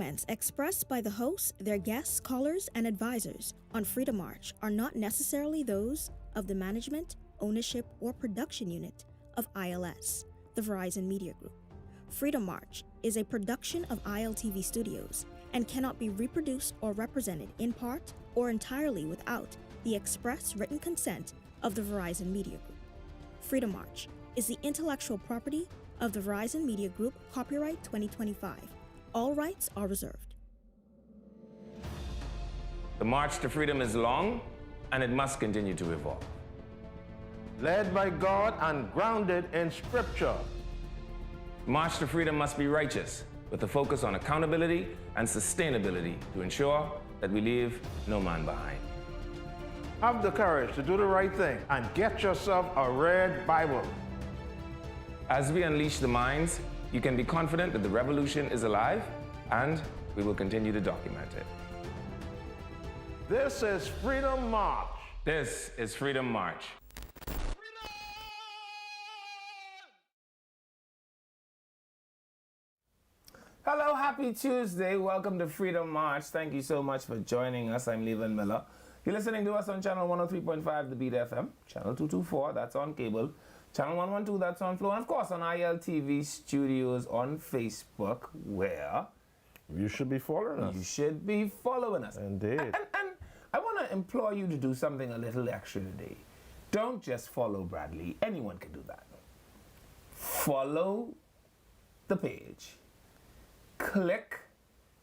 comments expressed by the hosts, their guests, callers, and advisors on Freedom March are not necessarily those of the management, ownership, or production unit of ILS, the Verizon Media Group. Freedom March is a production of ILTV Studios and cannot be reproduced or represented in part or entirely without the express written consent of the Verizon Media Group. Freedom March is the intellectual property of the Verizon Media Group, copyright 2025. All rights are reserved. The march to freedom is long, and it must continue to evolve. Led by God and grounded in Scripture. March to freedom must be righteous, with a focus on accountability and sustainability to ensure that we leave no man behind. Have the courage to do the right thing and get yourself a red Bible. As we unleash the minds, you can be confident that the revolution is alive, and we will continue to document it. This is Freedom March. This is Freedom March. Hello, happy Tuesday. Welcome to Freedom March. Thank you so much for joining us. I'm Leland Miller. You're listening to us on channel 103.5, The Beat FM, channel 224, that's on cable, channel 112, that's on Flow, and of course on ILTV Studios on Facebook, where you should be following us. You should be following us. Indeed. And I want to implore you to do something a little extra today. Don't just follow Bradley. Anyone can do that. Follow the page. Click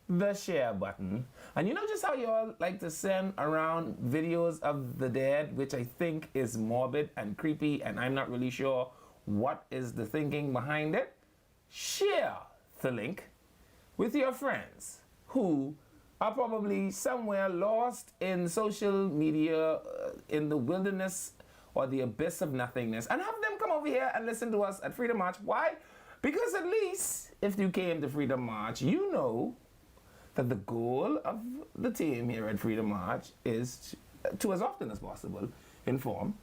the share button. And you know just how you all like to send around videos of the dead, which I think is morbid and creepy, and I'm not really sure what is the thinking behind it? Share the link with your friends who are probably somewhere lost in social media, in the wilderness or the abyss of nothingness, and have them come over here and listen to us at Freedom March. Why? Because at least if you came to Freedom March, you know that the goal of the team here at Freedom March is to as often as possible, inform,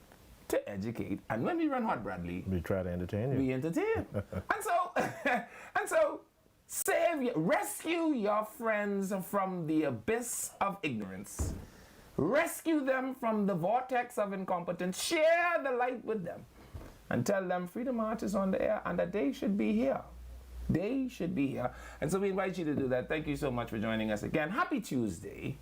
to educate, and when we run hot, Bradley, we try to entertain you. We entertain. and so rescue your friends from the abyss of ignorance. Rescue them from the vortex of incompetence. Share the light with them. And tell them Freedom March is on the air and that they should be here. They should be here. And so we invite you to do that. Thank you so much for joining us again. Happy Tuesday.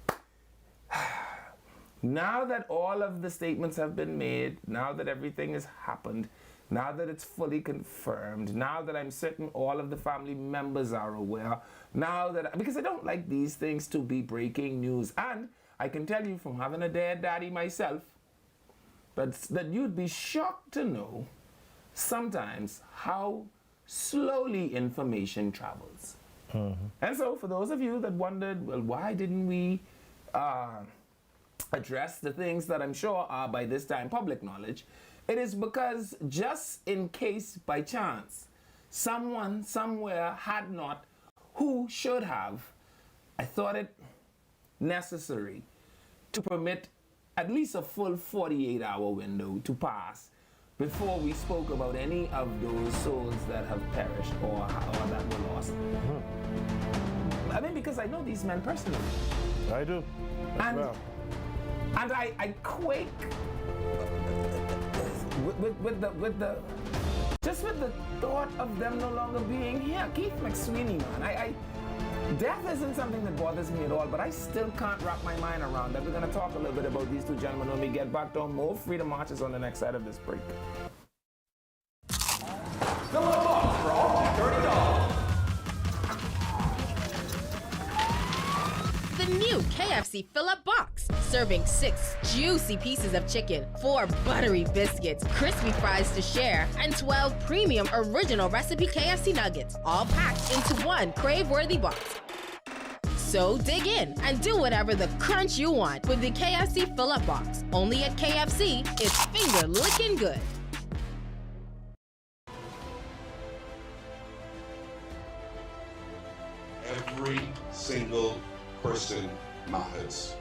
Now that all of the statements have been made, now that everything has happened, now that it's fully confirmed, now that I'm certain all of the family members are aware, now that, because I don't like these things to be breaking news. And I can tell you from having a dead daddy myself, that you'd be shocked to know sometimes how slowly information travels. Mm-hmm. And so for those of you that wondered, well, why didn't we address the things that I'm sure are by this time public knowledge, it is because just in case by chance someone somewhere had not, who should have, I thought it necessary to permit at least a full 48-hour window to pass before we spoke about any of those souls that have perished or that were lost. Mm-hmm. I mean, because I know these men personally. I do. And I quake with the thought of them no longer being here. Keith McSweeney, man. Death isn't something that bothers me at all, but I still can't wrap my mind around that. We're going to talk a little bit about these two gentlemen when we get back to more Freedom Marches on the next side of this break. Fill up a box for all $30. The new KFC Fill-Up Box, serving 6 juicy pieces of chicken, 4 buttery biscuits, crispy fries to share, and 12 premium original recipe KFC nuggets, all packed into one crave-worthy box. So dig in and do whatever the crunch you want with the KFC Fill-Up Box. Only at KFC, it's finger-licking good. Every single person matters.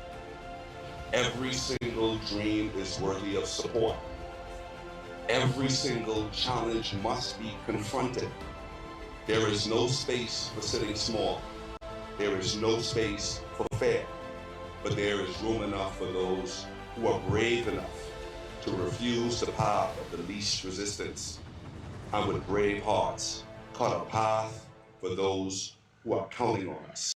Every single dream is worthy of support. Every single challenge must be confronted. There is no space for sitting small. There is no space for fear, but there is room enough for those who are brave enough to refuse the path of the least resistance, and with brave hearts cut a path for those who are counting on us.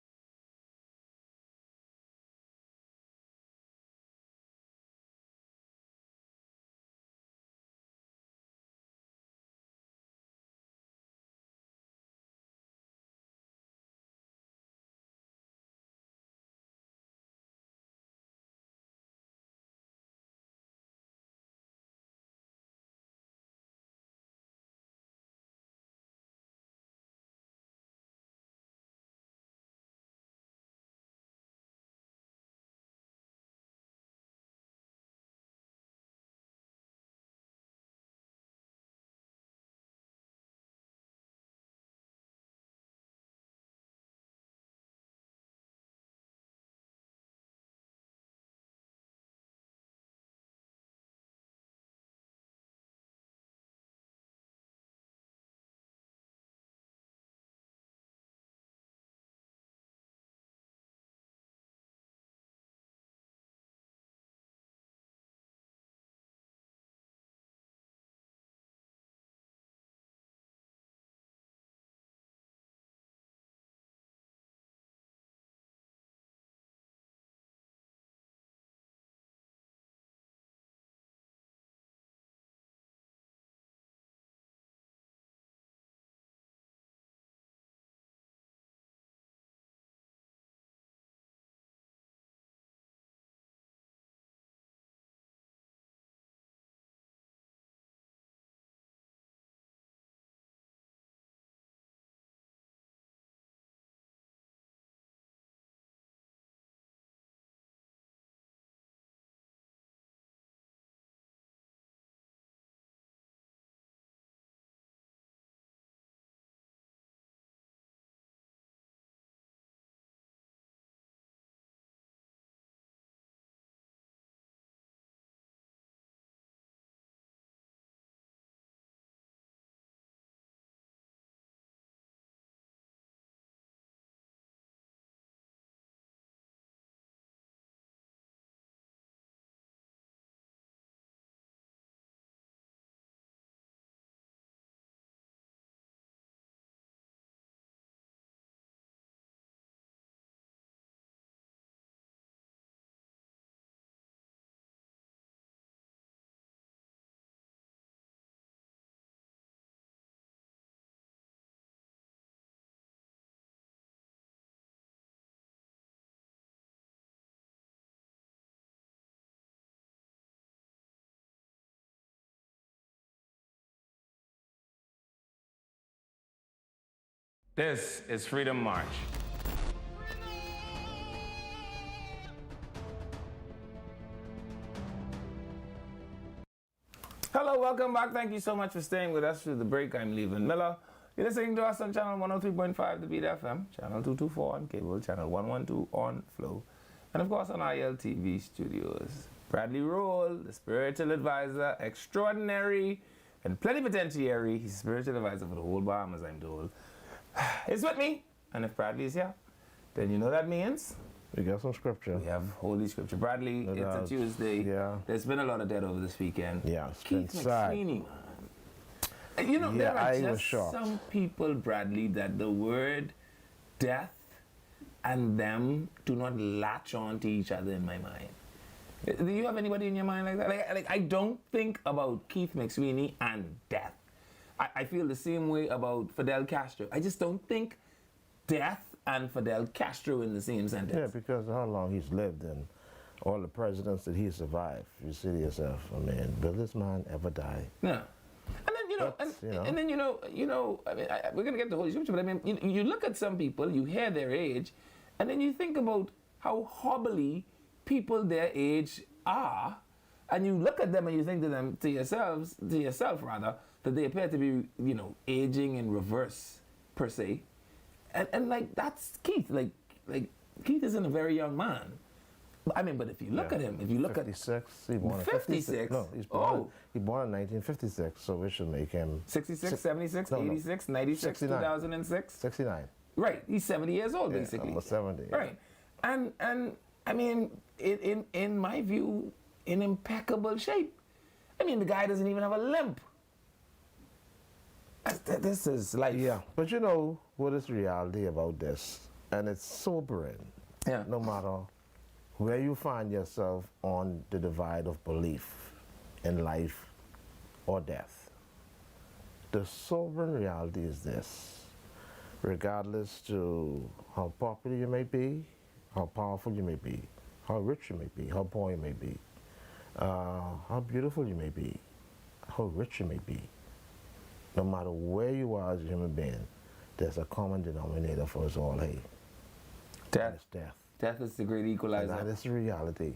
This is Freedom March. Hello, welcome back. Thank you so much for staying with us through the break. I'm Leland Miller. You're listening to us on channel 103.5 The Beat FM, channel 224 on cable, channel 112 on Flow, and of course on ILTV studios. Bradley Roll, the spiritual advisor extraordinary and plenipotentiary. He's spiritual advisor for the whole Bahamas, I'm told. It's with me, and if Bradley is here, then you know that means We got some scripture. we have Holy Scripture. Bradley, it's a Tuesday. Yeah. There's been a lot of death over this weekend. Yeah, it's been Keith sad. McSweeney, man. You know, Yeah, there are I was just shocked. some people, Bradley, that the word death and them do not latch on to each other in my mind. Do you have anybody in your mind like that? Like I don't think about Keith McSweeney and death. I feel the same way about Fidel Castro. I just don't think death and Fidel Castro in the same sentence. Yeah, because of how long he's lived and all the presidents that he survived. You say to yourself, I mean, will this man ever die? Yeah. And then, I mean, we're going to get to Holy Scripture, but I mean, you look at some people, you hear their age, and then you think about how hobbly people their age are, and you look at them and you think to yourself, that they appear to be, aging in reverse, per se. And like, that's Keith. Like Keith isn't a very young man. I mean, but if you look at him, if you look 56, he born in 56? No, he born in 1956, so we should make him 66, 76, no, 86, 96, 69. 2006. 69. Right, he's 70 years old, Yeah, basically. almost 70. Yeah. Right, and I mean, in my view, in impeccable shape. I mean, the guy doesn't even have a limp. This is life. Yeah, but you know what is reality about this, and it's sobering. Yeah. No matter where you find yourself on the divide of belief in life or death, the sobering reality is this: regardless to how popular you may be, how powerful you may be, how rich you may be, how poor you may be, how beautiful you may be, how rich you may be, no matter where you are as a human being, there's a common denominator for us all, hey. Death. It's death. Death is the great And equalizer. that is the reality.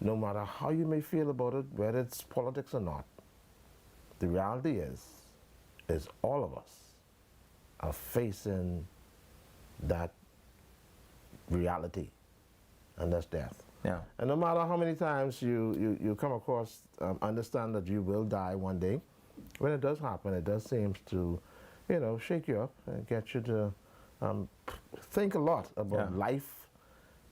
No matter how you may feel about it, whether it's politics or not, the reality is all of us are facing that reality, and that's death. Yeah. And no matter how many times you come across, understand that you will die one day, when it does happen, it does seem to, you know, shake you up and get you to think a lot about Yeah. life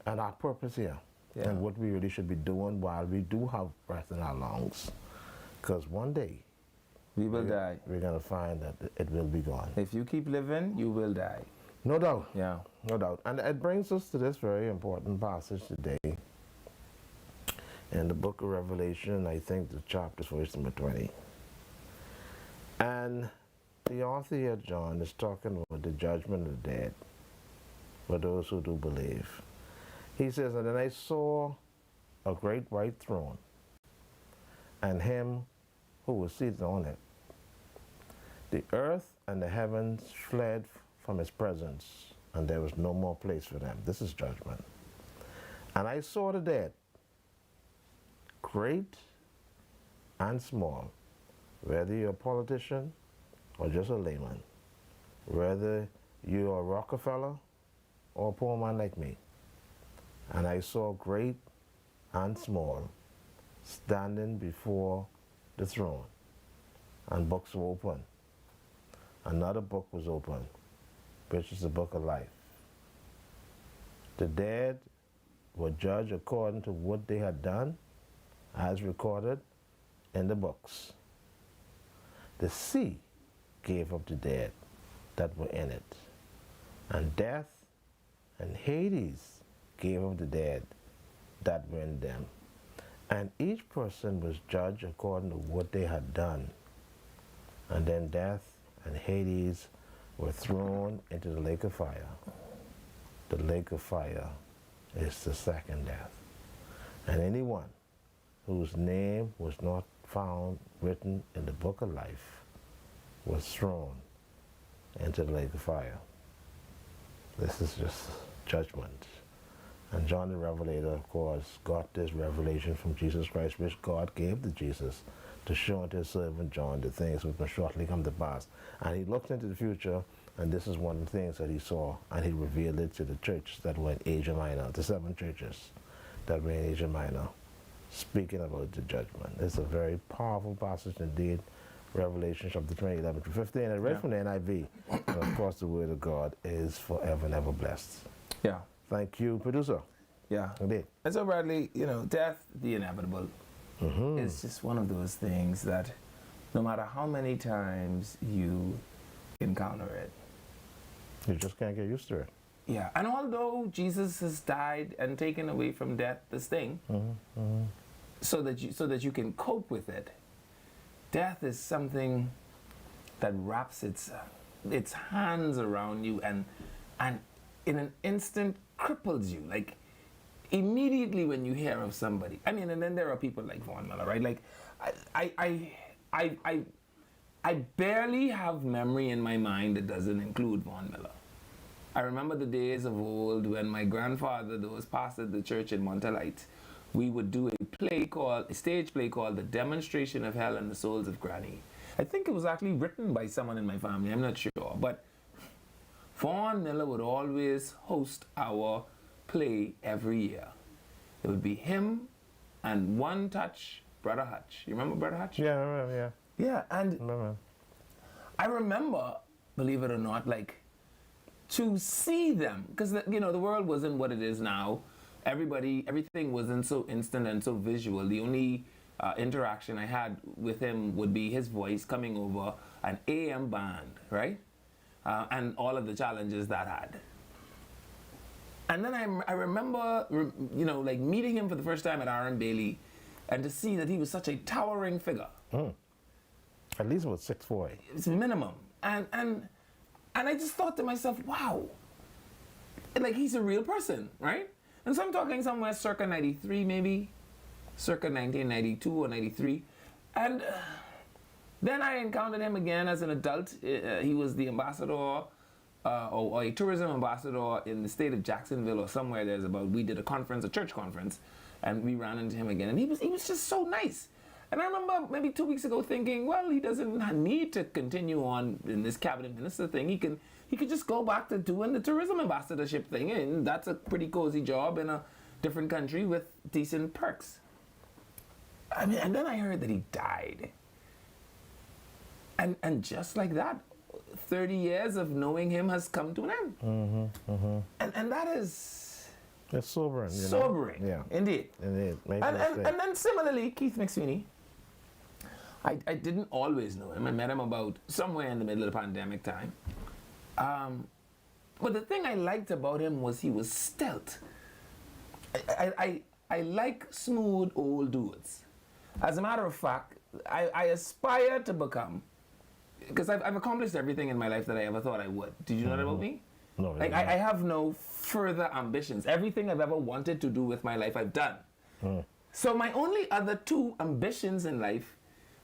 and our purpose here, Yeah. and what we really should be doing while we do have breath in our lungs. Because one day, We will die. we're going to find that it will be gone. If you keep living, you will die. No doubt. Yeah. No doubt. And it brings us to this very important passage today in the book of Revelation, I think the chapter verse number 20. And the author here, John, is talking about the judgment of the dead for those who do believe. He says, and then I saw a great white throne and him who was seated on it. The earth and the heavens fled from his presence, and there was no more place for them. This is judgment. And I saw the dead, great and small, whether you're a politician or just a layman, whether you're a Rockefeller or a poor man like me. And I saw great and small standing before the throne, and books were open. Another book was open, which is the book of life. The dead were judged according to what they had done, as recorded in the books. The sea gave up the dead that were in it, and death and Hades gave up the dead that were in them. And each person was judged according to what they had done. And then death and Hades were thrown into the lake of fire. The lake of fire is the second death. And anyone whose name was not found written in the book of life was thrown into the lake of fire. This is just judgment. And John the Revelator, of course, got this revelation from Jesus Christ, which God gave to Jesus to show unto his servant John the things which must shortly come to pass. And he looked into the future, and this is one of the things that he saw, and he revealed it to the churches that were in Asia Minor, the 7 churches that were in Asia Minor, speaking about the judgment. It's a very powerful passage indeed, Revelation chapter 20, 11 to 15, and read from the NIV. And of course, the word of God is forever and ever blessed. Yeah. Thank you, producer. Yeah. Indeed. And so, Bradley, you know, death, the inevitable, is just one of those things that no matter how many times you encounter it, You just can't get used to it. yeah. And although Jesus has died and taken away from death this thing, so that you can cope with it, death is something that wraps its hands around you and in an instant cripples you. Like immediately when you hear of somebody. I mean, and then there are people like Von Miller, right? Like I barely have memory in my mind that doesn't include Von Miller. I remember the days of old when my grandfather, who was pastor at the church in Montelite, we would do a stage play called The Demonstration of Hell and the Souls of Granny. I think it was actually written by someone in my family, I'm not sure, but Vaughn Miller would always host our play every year. It would be him and One Touch Brother Hutch. You remember Brother Hutch? Yeah, I remember, Yeah, and remember. I remember, believe it or not, like to see them, because the world wasn't what it is now. Everything wasn't so instant and so visual. The only interaction I had with him would be his voice coming over an AM band, right? And all of the challenges that had. And then I remember, like meeting him for the first time at R.M. Bailey, and to see that he was such a towering figure. At least about 6'4". It's minimum. And I just thought to myself, wow, like he's a real person, right? And so I'm talking somewhere circa 93 maybe, circa 1992 or 93. And then I encountered him again as an adult. He was the ambassador or a tourism ambassador in the state of Jacksonville or somewhere. We did a church conference, and we ran into him again. And he was just so nice. And I remember maybe 2 weeks ago thinking, well, he doesn't need to continue on in this cabinet minister thing. He could just go back to doing the tourism ambassadorship thing, and that's a pretty cozy job in a different country with decent perks. I mean, and then I heard that he died. And just like that, 30 years of knowing him has come to an end. And that is... It's sobering. Sobering, Yeah. Indeed. Indeed. And then similarly, Keith McSweeney, I didn't always know him. I met him about somewhere in the middle of the pandemic time. But the thing I liked about him was he was stealth. I like smooth old dudes. As a matter of fact, I aspire to become, because I've accomplished everything in my life that I ever thought I would. Did you know that about me? No. Like I have no further ambitions. Everything I've ever wanted to do with my life, I've done. So my only other two ambitions in life,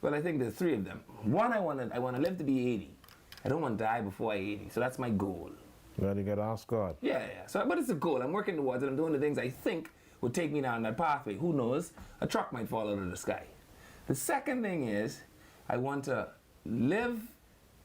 well, I think there's three of them. One, I want to live to be 80. I don't want to die before I'm 80. So that's my goal. Well, you got to ask God. Yeah. So, but it's a goal. I'm working towards it. I'm doing the things I think would take me down that pathway. Who knows? A truck might fall out of the sky. The second thing is, I want to live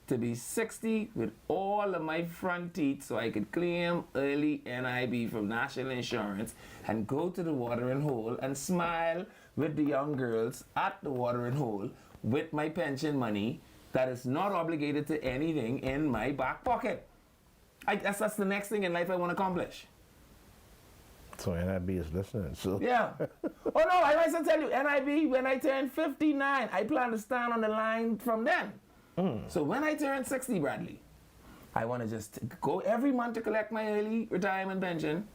to be 60 with all of my front teeth so I could claim early NIB from National Insurance and go to the watering hole and smile with the young girls at the watering hole with my pension money that is not obligated to anything in my back pocket. That's the next thing in life I want to accomplish. So NIB is listening. So Yeah. Oh no, I might as well tell you, NIB, when I turn 59, I plan to stand on the line from then. So when I turn 60, Bradley, I want to just go every month to collect my early retirement pension,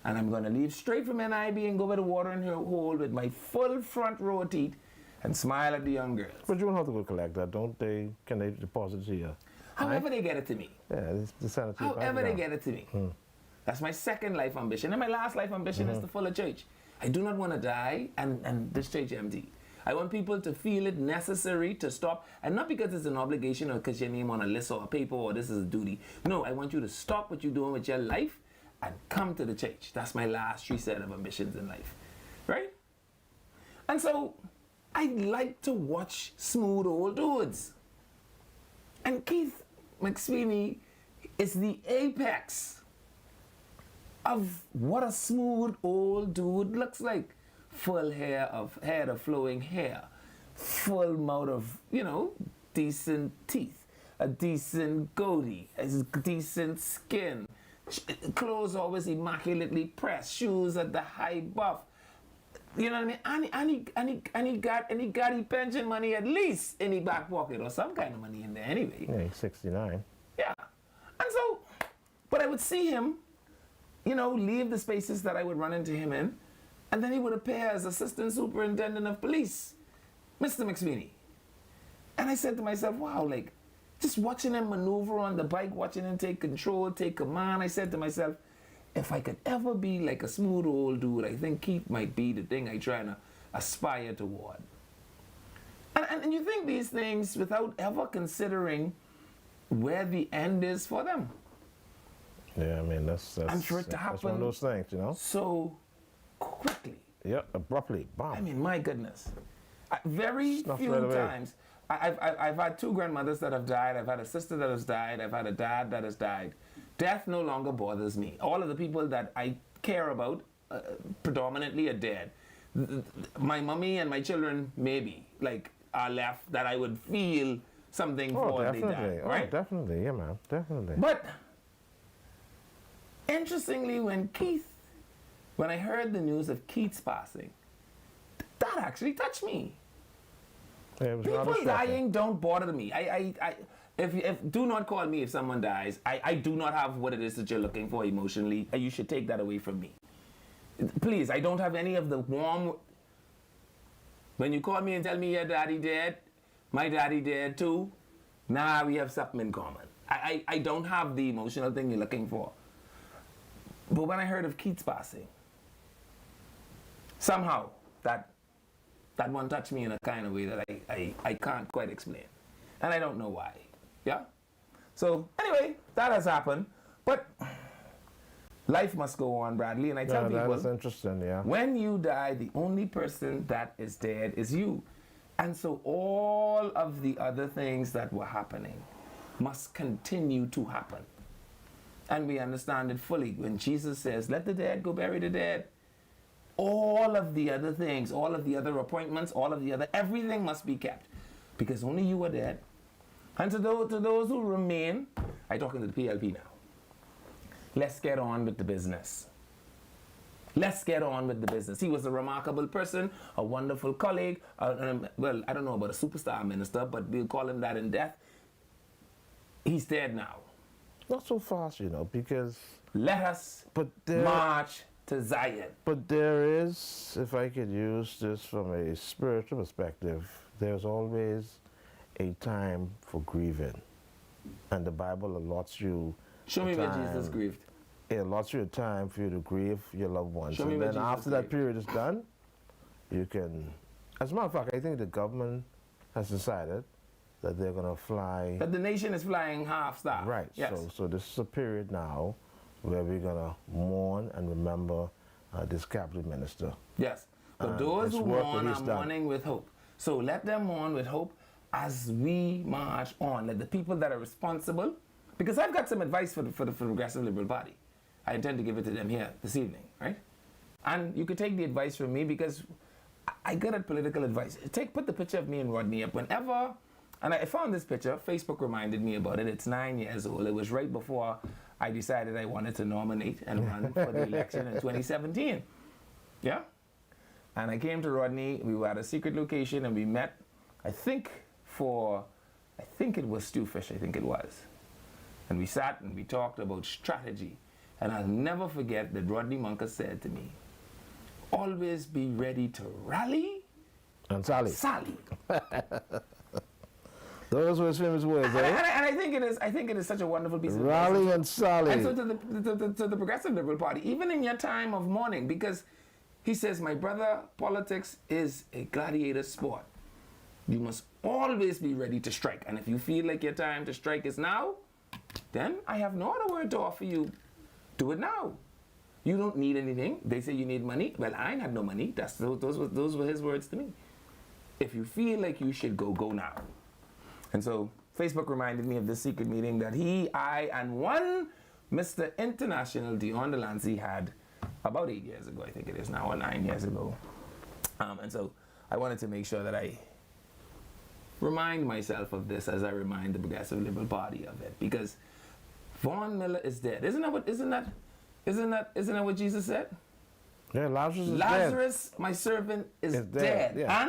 and I'm going to leave straight from NIB and go by the watering hole with my full front row teeth and smile at the young girls. But you don't have to go collect that, don't they? Can they deposit it to you? However they get it to me. Yeah, they send it to you. However they get it to me. That's my second life ambition. And my last life ambition is to fill a church. I do not want to die and this church empty. I want people to feel it necessary to stop, and not because it's an obligation or because your name on a list or a paper or this is a duty. No, I want you to stop what you're doing with your life and come to the church. That's my last three set of ambitions in life, right? And so I like to watch smooth old dudes. And Keith McSweeney is the apex of what a smooth old dude looks like. Full head of flowing hair, full mouth of, decent teeth, a decent goatee, a decent skin, clothes always immaculately pressed, shoes at the high buff. You know what I mean? And he got his pension money at least in his back pocket or some kind of money in there anyway. Yeah, he's 69. Yeah. And so, but I would see him, leave the spaces that I would run into him in, and then he would appear as Assistant Superintendent of Police, Mr. McSweeney. And I said to myself, wow, just watching him maneuver on the bike, watching him take control, take command, I said to myself, if I could ever be like a smooth old dude, I think Keith might be the thing I try to aspire toward. And you think these things without ever considering where the end is for them. Yeah, I mean, that's And for it to that's one of happen those things, so quickly. Yeah, abruptly, bam. I mean, my goodness. Very Snuffed few right away. times. I've had two grandmothers that have died. I've had a sister that has died. I've had a dad that has died. Death no longer bothers me. All of the people that I care about predominantly are dead. My mommy and my children maybe are left that I would feel something for if they definitely. died, right? Oh, definitely, yeah, man, definitely. But Interestingly, when I heard the news of Keith's passing, that actually touched me. It was rather People shocking. dying don't bother me. If do not call me if someone dies. I do not have what it is that you're looking for emotionally. You should take that away from me. Please, I don't have any of the warm. When you call me and tell me your daddy dead, my daddy dead too, nah, we have something in common. I don't have the emotional thing you're looking for. But when I heard of Keith's passing, somehow that one touched me in a kind of way that I can't quite explain. And I don't know why. Yeah? So anyway, that has happened. But life must go on, Bradley. And I tell Yeah, that is people, interesting, yeah. when you die, the only person that is dead is you. And so all of the other things that were happening must continue to happen. And we understand it fully when Jesus says, let the dead go bury the dead. All of the other things, all of the other appointments, all of the other, everything must be kept. Because only you are dead. And to those who remain, I'm talking to the PLP now. Let's get on with the business. Let's get on with the business. He was a remarkable person, a wonderful colleague. Well, I don't know about a superstar minister, but we'll call him that in death. He's dead now. Not so fast, because... Let us march to Zion. But there is, if I could use this from a spiritual perspective, there's always a time for grieving. And the Bible allots you Show me where Jesus grieved. It allots you a time for you to grieve your loved ones. Show me and where then Jesus after that grieved. period is done, you can... As a matter of fact, I think the government has decided that they're going to fly... That the nation is flying half-staff. Right. Yes. So this is a period now where we're going to mourn and remember this cabinet minister. Yes. But And those it's who work that mourn he's are done. mourning with hope. So let them mourn with hope as we march on. Let the people that are responsible, because I've got some advice for the Progressive Liberal Party. I intend to give it to them here this evening, right? And you could take the advice from me because I good at political advice. Put the picture of me and Rodney up whenever, and I found this picture. Facebook reminded me about it. It's 9 years old. It was right before I decided I wanted to nominate and run for the election in 2017. Yeah? And I came to Rodney. We were at a secret location and we met, I think it was Stewfish, I think it was. And we sat and we talked about strategy. And I'll never forget that Rodney Monka said to me, always be ready to rally And Sally. Sally. Those were his famous words, And I think it is such a wonderful piece of Rally advice. and Sally. And so to the Progressive Liberal Party, even in your time of mourning, because he says, my brother, politics is a gladiator sport. You must always be ready to strike. And if you feel like your time to strike is now, then I have no other word to offer you. Do it now. You don't need anything. They say you need money. Well, I ain't had no money. Those were his words to me. If you feel like you should go now. And so Facebook reminded me of this secret meeting that he, I, and one Mr. International, Dion Delancey, had about 8 years ago, I think it is now, or 9 years ago. And so I wanted to make sure that I remind myself of this as I remind the Progressive Liberal Party of it, because Vaughn Miller is dead. Isn't that what Jesus said? Yeah, Lazarus is dead. Lazarus, my servant, is dead. yeah.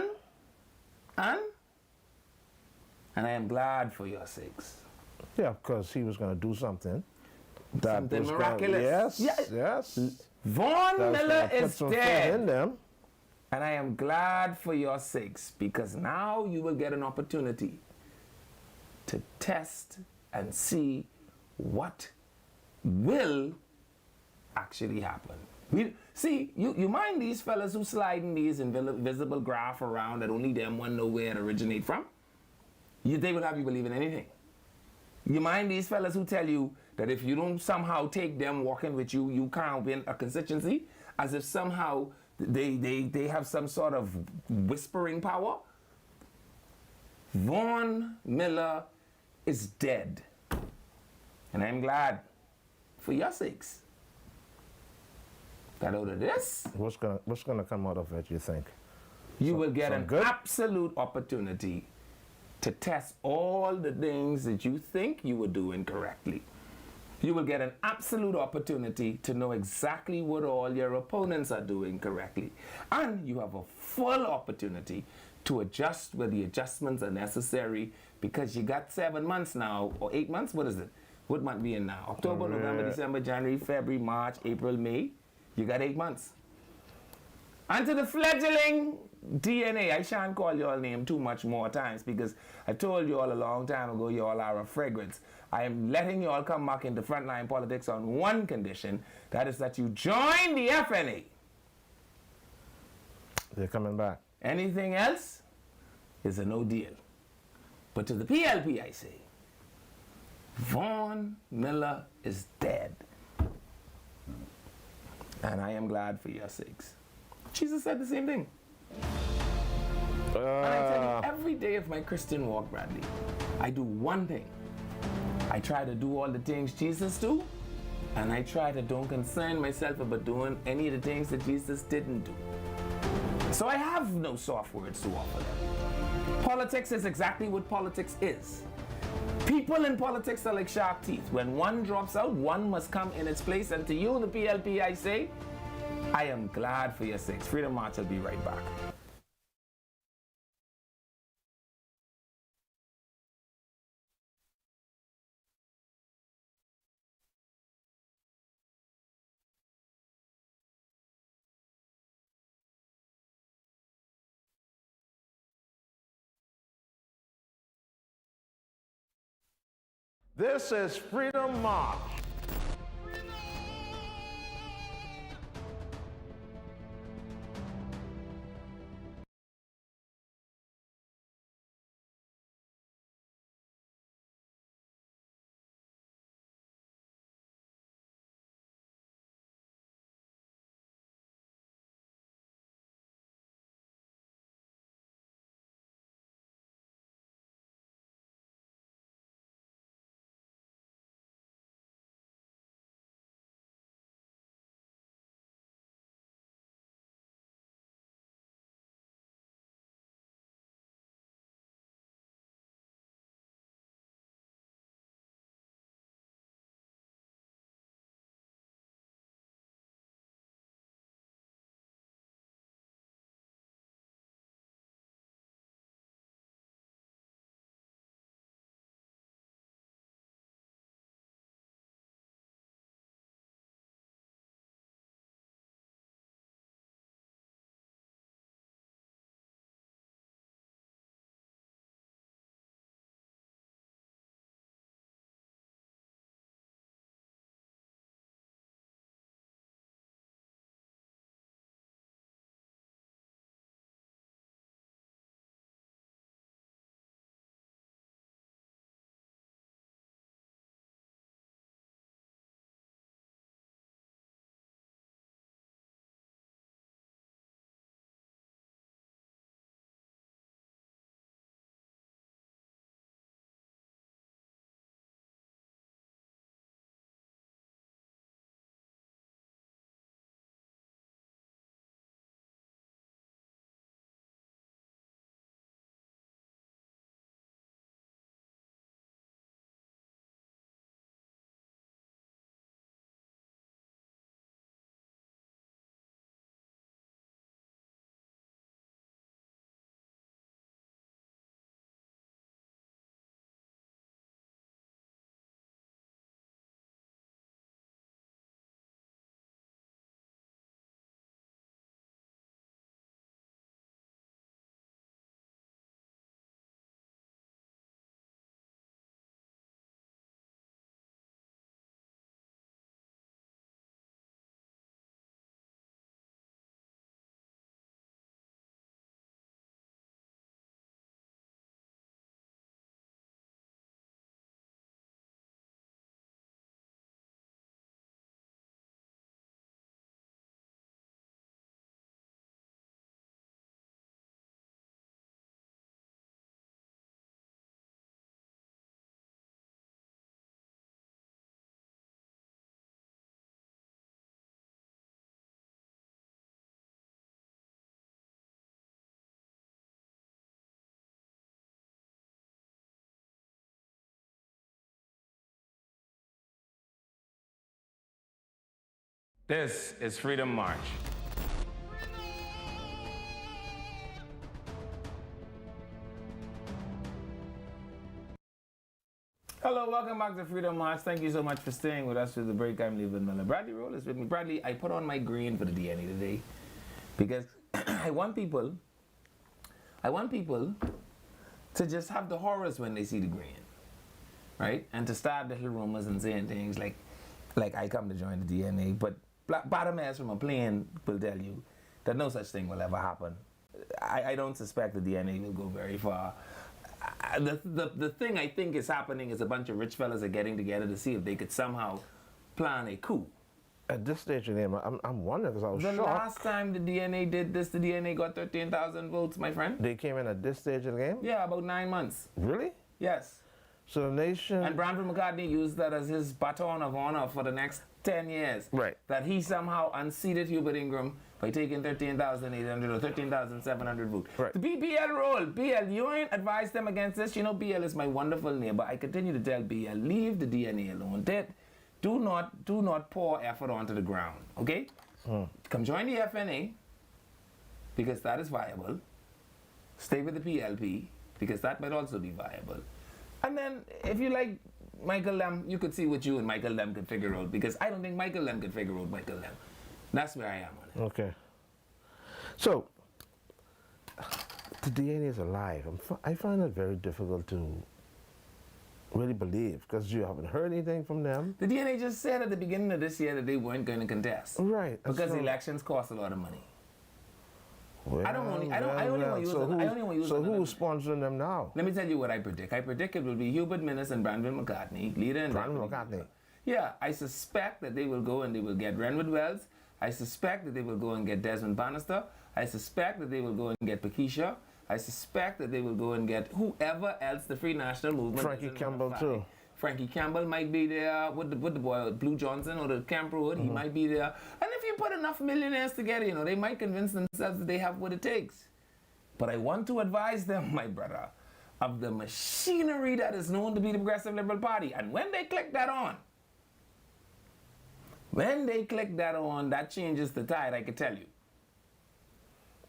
And I am glad for your sakes. Yeah, because he was going to do something. That Something was miraculous. Yes. Vaughn That was Miller gonna put is some faith dead. in them. And I am glad for your sakes, because now you will get an opportunity to test and see what will actually happen. You mind these fellas who sliding these invisible graph around that only them one know where it originate from? They will have you believe in anything. You mind these fellas who tell you that if you don't somehow take them walking with you, you can't win a constituency, as if somehow they have some sort of whispering power? Vaughn Miller is dead. And I'm glad for your sakes that out of this, What's gonna come out of it, you think? you will get some an good? absolute opportunity to test all the things that you think you were doing correctly. You will get an absolute opportunity to know exactly what all your opponents are doing correctly. And you have a full opportunity to adjust where the adjustments are necessary, because you got 7 months now, or 8 months, what is it? What month we in now? October, November, December, January, February, March, April, May. You got 8 months. And to the fledgling DNA, I shan't call y'all name too much more times, because I told you all a long time ago you all are a fragrance. I am letting you all come back into frontline politics on one condition, that is that you join the FNA. They're coming back. Anything else is a no deal. But to the PLP, I say, Vaughn Miller is dead. And I am glad for your sakes. Jesus said the same thing. And I tell you, every day of my Christian walk, Bradley, I do one thing. I try to do all the things Jesus do, and I try to don't concern myself about doing any of the things that Jesus didn't do. So I have no soft words to offer them. Politics is exactly what politics is. People in politics are like shark teeth. When one drops out, one must come in its place. And to you, the PLP, I say, I am glad for your sakes. Freedom March will be right back. This is Freedom March. This is Freedom March. Hello, welcome back to Freedom March. Thank you so much for staying with us through the break. I'm Leland Miller. Bradley Roll is with me. Bradley, I put on my green for the DNA today because I want people to just have the horrors when they see the green, right? And to start little rumors and saying things like I come to join the DNA, but bottom ass from a plane will tell you that no such thing will ever happen. I don't suspect the DNA will go very far. The thing I think is happening is a bunch of rich fellas are getting together to see if they could somehow plan a coup. At this stage of the game, I'm wondering because I was The shocked. last time the DNA did this, the DNA got 13,000 votes, my friend. They came in at this stage of the game? Yeah, about 9 months. Really? Yes. So the nation... And Branford McCartney used that as his baton of honor for the next 10 years. Right. That he somehow unseated Hubert Ingram by taking 13,800 or 13,700 votes. Right. The BL role. BL, you ain't advised them against this. You know, BL is my wonderful neighbor. I continue to tell BL, leave the DNA alone. Do not pour effort onto the ground, okay? Come join the FNA, because that is viable. Stay with the PLP, because that might also be viable. And then, if you like Michael Lem, you could see what you and Michael Lem could figure out, because I don't think Michael Lem could figure out Michael Lem. That's where I am on it. Okay. So, the DNA is alive. I find it very difficult to really believe because you haven't heard anything from them. The DNA just said at the beginning of this year that they weren't going to contest. Right. Because so, elections cost a lot of money. Well, I only want to use it. So who's sponsoring them now? Let me tell you what I predict. I predict it will be Hubert Minnis and Brandon McCartney, leader and Brandon deputy McCartney. leader. Yeah, I suspect that they will go and they will get Renwood Wells. I suspect that they will go and get Desmond Bannister. I suspect that they will go and get Pakisha. I suspect that they will go and get whoever else the Free National Movement. Frankie Campbell too. Frankie Campbell might be there with the boy Blue Johnson or the Camp Road. He might be there. And if you put enough millionaires together, you know, they might convince themselves that they have what it takes. But I want to advise them, my brother, of the machinery that is known to be the Progressive Liberal Party. And when they click that on, that changes the tide, I can tell you.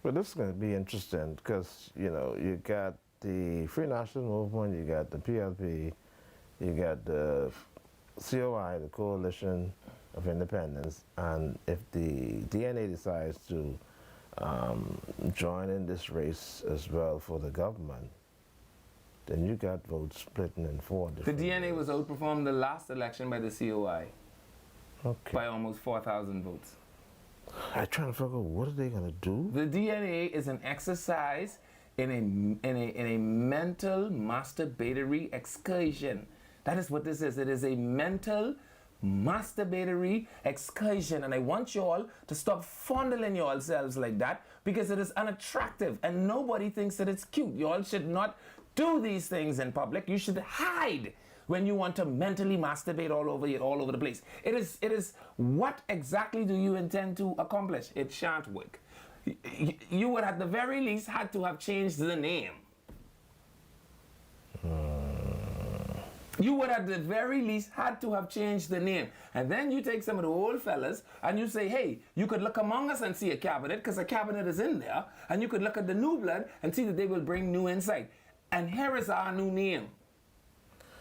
But this is going to be interesting because, you know, you got the Free National Movement, you got the PLP, you got the COI, the Coalition of Independence, and if the DNA decides to join in this race as well for the government, then you got votes splitting in 4 different The DNA ways. was outperformed the last election by the COI Okay. by almost 4,000 votes. I'm trying to figure out what are they going to do? The DNA is an exercise in a mental masturbatory excursion. That is what this is. It is a mental masturbatory excursion. And I want you all to stop fondling yourselves like that because it is unattractive and nobody thinks that it's cute. You all should not do these things in public. You should hide when you want to mentally masturbate all over the place. It is what exactly do you intend to accomplish? It shan't work. You would at the very least had to have changed the name. You would at the very least had to have changed the name. And then you take some of the old fellas and you say, hey, you could look among us and see a cabinet because a cabinet is in there. And you could look at the new blood and see that they will bring new insight. And here is our new name.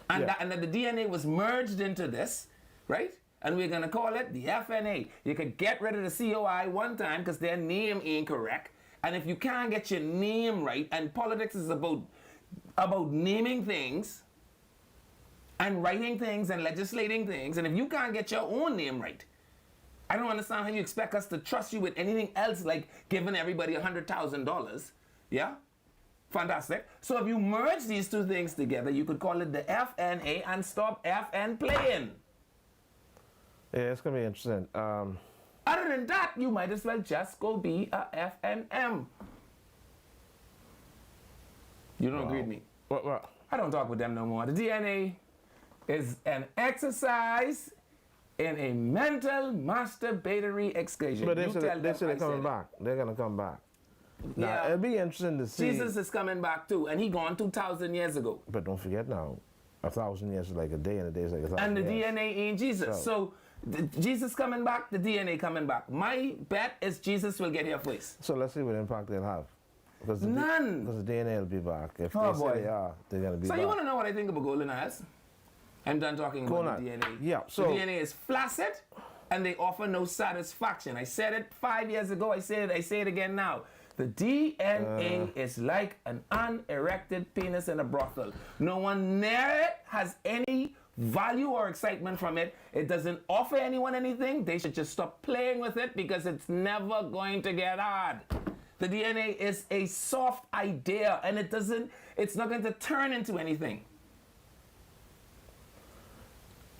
And, Yeah. that the DNA was merged into this, right? And we're going to call it the FNA. You could get rid of the COI one time because their name ain't correct. And if you can't get your name right, and politics is about naming things and writing things and legislating things, and if you can't get your own name right, I don't understand how you expect us to trust you with anything else like giving everybody $100,000. Yeah? Fantastic. So if you merge these two things together, you could call it the FNA and stop FN playing. Yeah, it's going to be interesting. Other than that, you might as well just go be a FNM. You don't agree with me? What? I don't talk with them no more. The DNA is an exercise in a mental masturbatory excursion. But they You said tell them they're I coming said it. back. They're going to come back. Now, Yeah. it'll be interesting to see. Jesus is coming back too, and he gone 2,000 years ago. But don't forget now, 1,000 years is like a day, and a day is like 1,000 And the years. DNA ain't Jesus. So Jesus coming back, the DNA coming back. My bet is Jesus will get here first. So let's see what impact they'll have. Because None. Because the DNA will be back. If Oh, they boy. say they are, they're going to be So back. you want to know what I think about golden eyes? I'm done talking about the Golden DNA. eye. Yeah, the so- DNA is flaccid and they offer no satisfaction. I said it 5 years ago. I say it again now. The DNA is like an unerected penis in a brothel. No one near it has any value or excitement from it. It doesn't offer anyone anything. They should just stop playing with it because it's never going to get hard. The DNA is a soft idea and it's not going to turn into anything.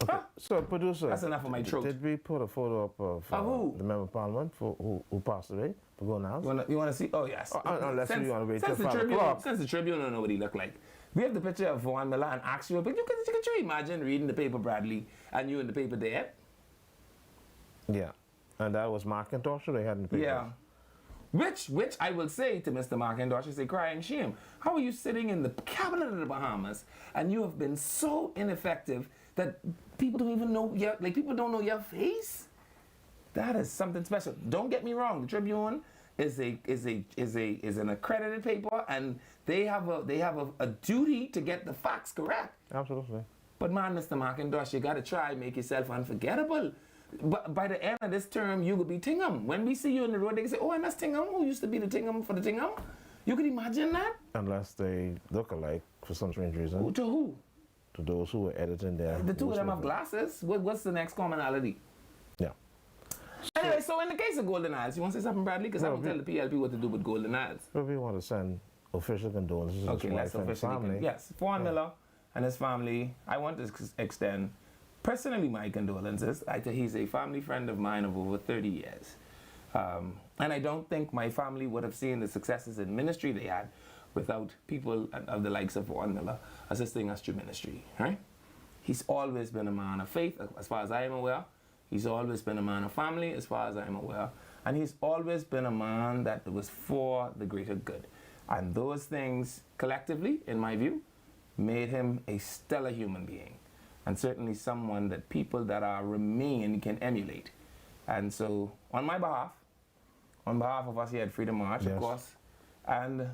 Okay. So, producer, That's enough of my throat. Did we put a photo up of who? the member of parliament who passed away for going out? You want to see? Oh, yes. Unless you want to wait till since the 5 Tribune, o'clock. Since the Tribune don't know what he looked like. We have the picture of Vaughan Miller and ask you, but could you imagine reading the paper, Bradley, and you in the paper there? Yeah. And that was Macintosh they had in the paper. Yeah. Which I will say to Mr. Macintosh, I say, crying shame. How are you sitting in the cabinet of the Bahamas and you have been so ineffective that people don't even know people don't know your face? That is something special. Don't get me wrong. The Tribune is an accredited paper, and they have a duty to get the facts correct. Absolutely. But man, Mr. Macintosh, you got to try and make yourself unforgettable. But by the end of this term, you will be Tingham. When we see you on the road, they can say, "Oh, and that's Tingham, who used to be the Tingham for the Tingham." You could imagine that? Unless they look alike for some strange reason. To who? To those who were editing their... The two of them have glasses. What's the next commonality? Yeah. Anyway, so in the case of Golden Eyes, you want to say something, Bradley? Because I No, don't tell the PLP what to do with Golden Eyes. But we want to send official condolences to Okay, his let's wife and officially. family. Yes, Vaughan Miller and his family. I want to extend personally my condolences. He's a family friend of mine of over 30 years. And I don't think my family would have seen the successes in ministry they had without people of the likes of Vaughan Miller assisting us through ministry, right? He's always been a man of faith, as far as I am aware. He's always been a man of family, as far as I am aware. And he's always been a man that was for the greater good. And those things, collectively, in my view, made him a stellar human being. And certainly someone that people that are remain can emulate. And so, on behalf of us here at Freedom March, Yes. of course, and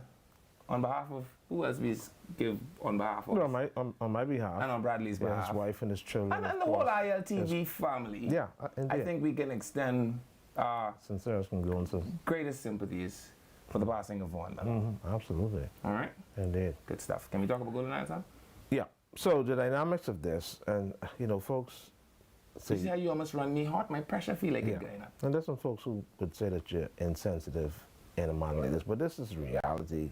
on behalf of, who else we give on behalf of? No, on my behalf. And on Bradley's behalf. His wife and his children. And of the whole course. ILTV family. Yeah, I indeed. think we can extend our Sincerest condolences. greatest sympathies for the passing of Vaughan Miller. Absolutely. All right? Indeed. Good stuff. Can we talk about Golden Eyes, huh? Yeah. So the dynamics of this, and folks You see how you almost run me hot? My pressure feel like it's yeah. going up. And there's some folks who would say that you're insensitive in a manner like this, but this is reality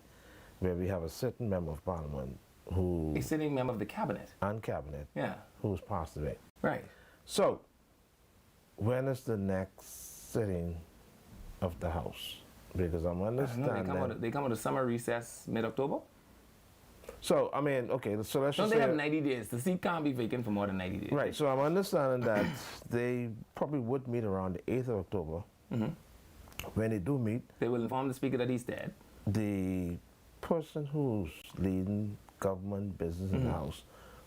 where we have a certain member of parliament who, A sitting member of the cabinet. and cabinet, Yeah. who's passed away. Right. So, when is the next sitting of the House? Because I'm I don't know, understanding. they come out of summer recess mid-October? So, I mean, okay, so let's Don't just they say. have 90 days? The seat can't be vacant for more than 90 days. Right, so I'm understanding that they probably would meet around the 8th of October. Mm-hmm. When they do meet, They will inform the speaker that he's dead. the person who's leading government business in the House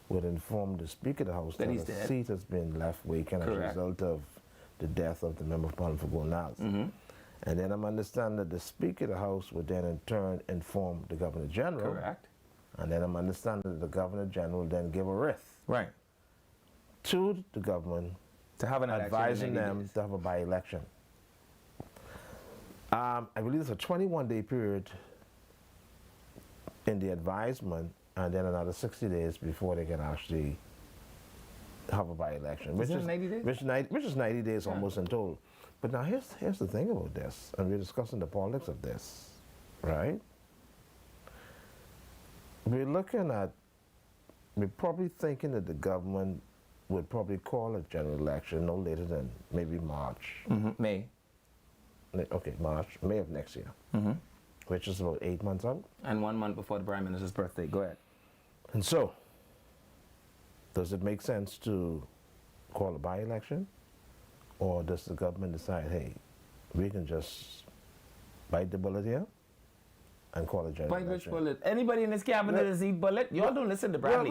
would inform the Speaker of the House That that he's a dead. seat has been left vacant as a Correct. result of the death of the member of parliament for going out. And then I'm understanding that the Speaker of the House would then in turn inform the Governor General. Correct. And then I'm understanding that the Governor General then give a writ Right. to the government To have an election in advising 90 them days. to have a by-election. I believe it's a 21-day period in the advisement, and then another 60 days before they can actually have a by-election. Is it 90 days? Which is 90 days Yeah. almost in total. But now here's the thing about this, and we're discussing the politics of this, right? We're probably thinking that the government would probably call a general election no later than maybe March. May. Okay, May of next year, which is about 8 months out. And 1 month before the Prime Minister's birthday. Go ahead. And so, does it make sense to call a by-election? Or does the government decide, hey, we can just bite the bullet here and call it general Bite which election. bullet? Anybody in this cabinet is eat bullet? Y'all don't listen to Bradley.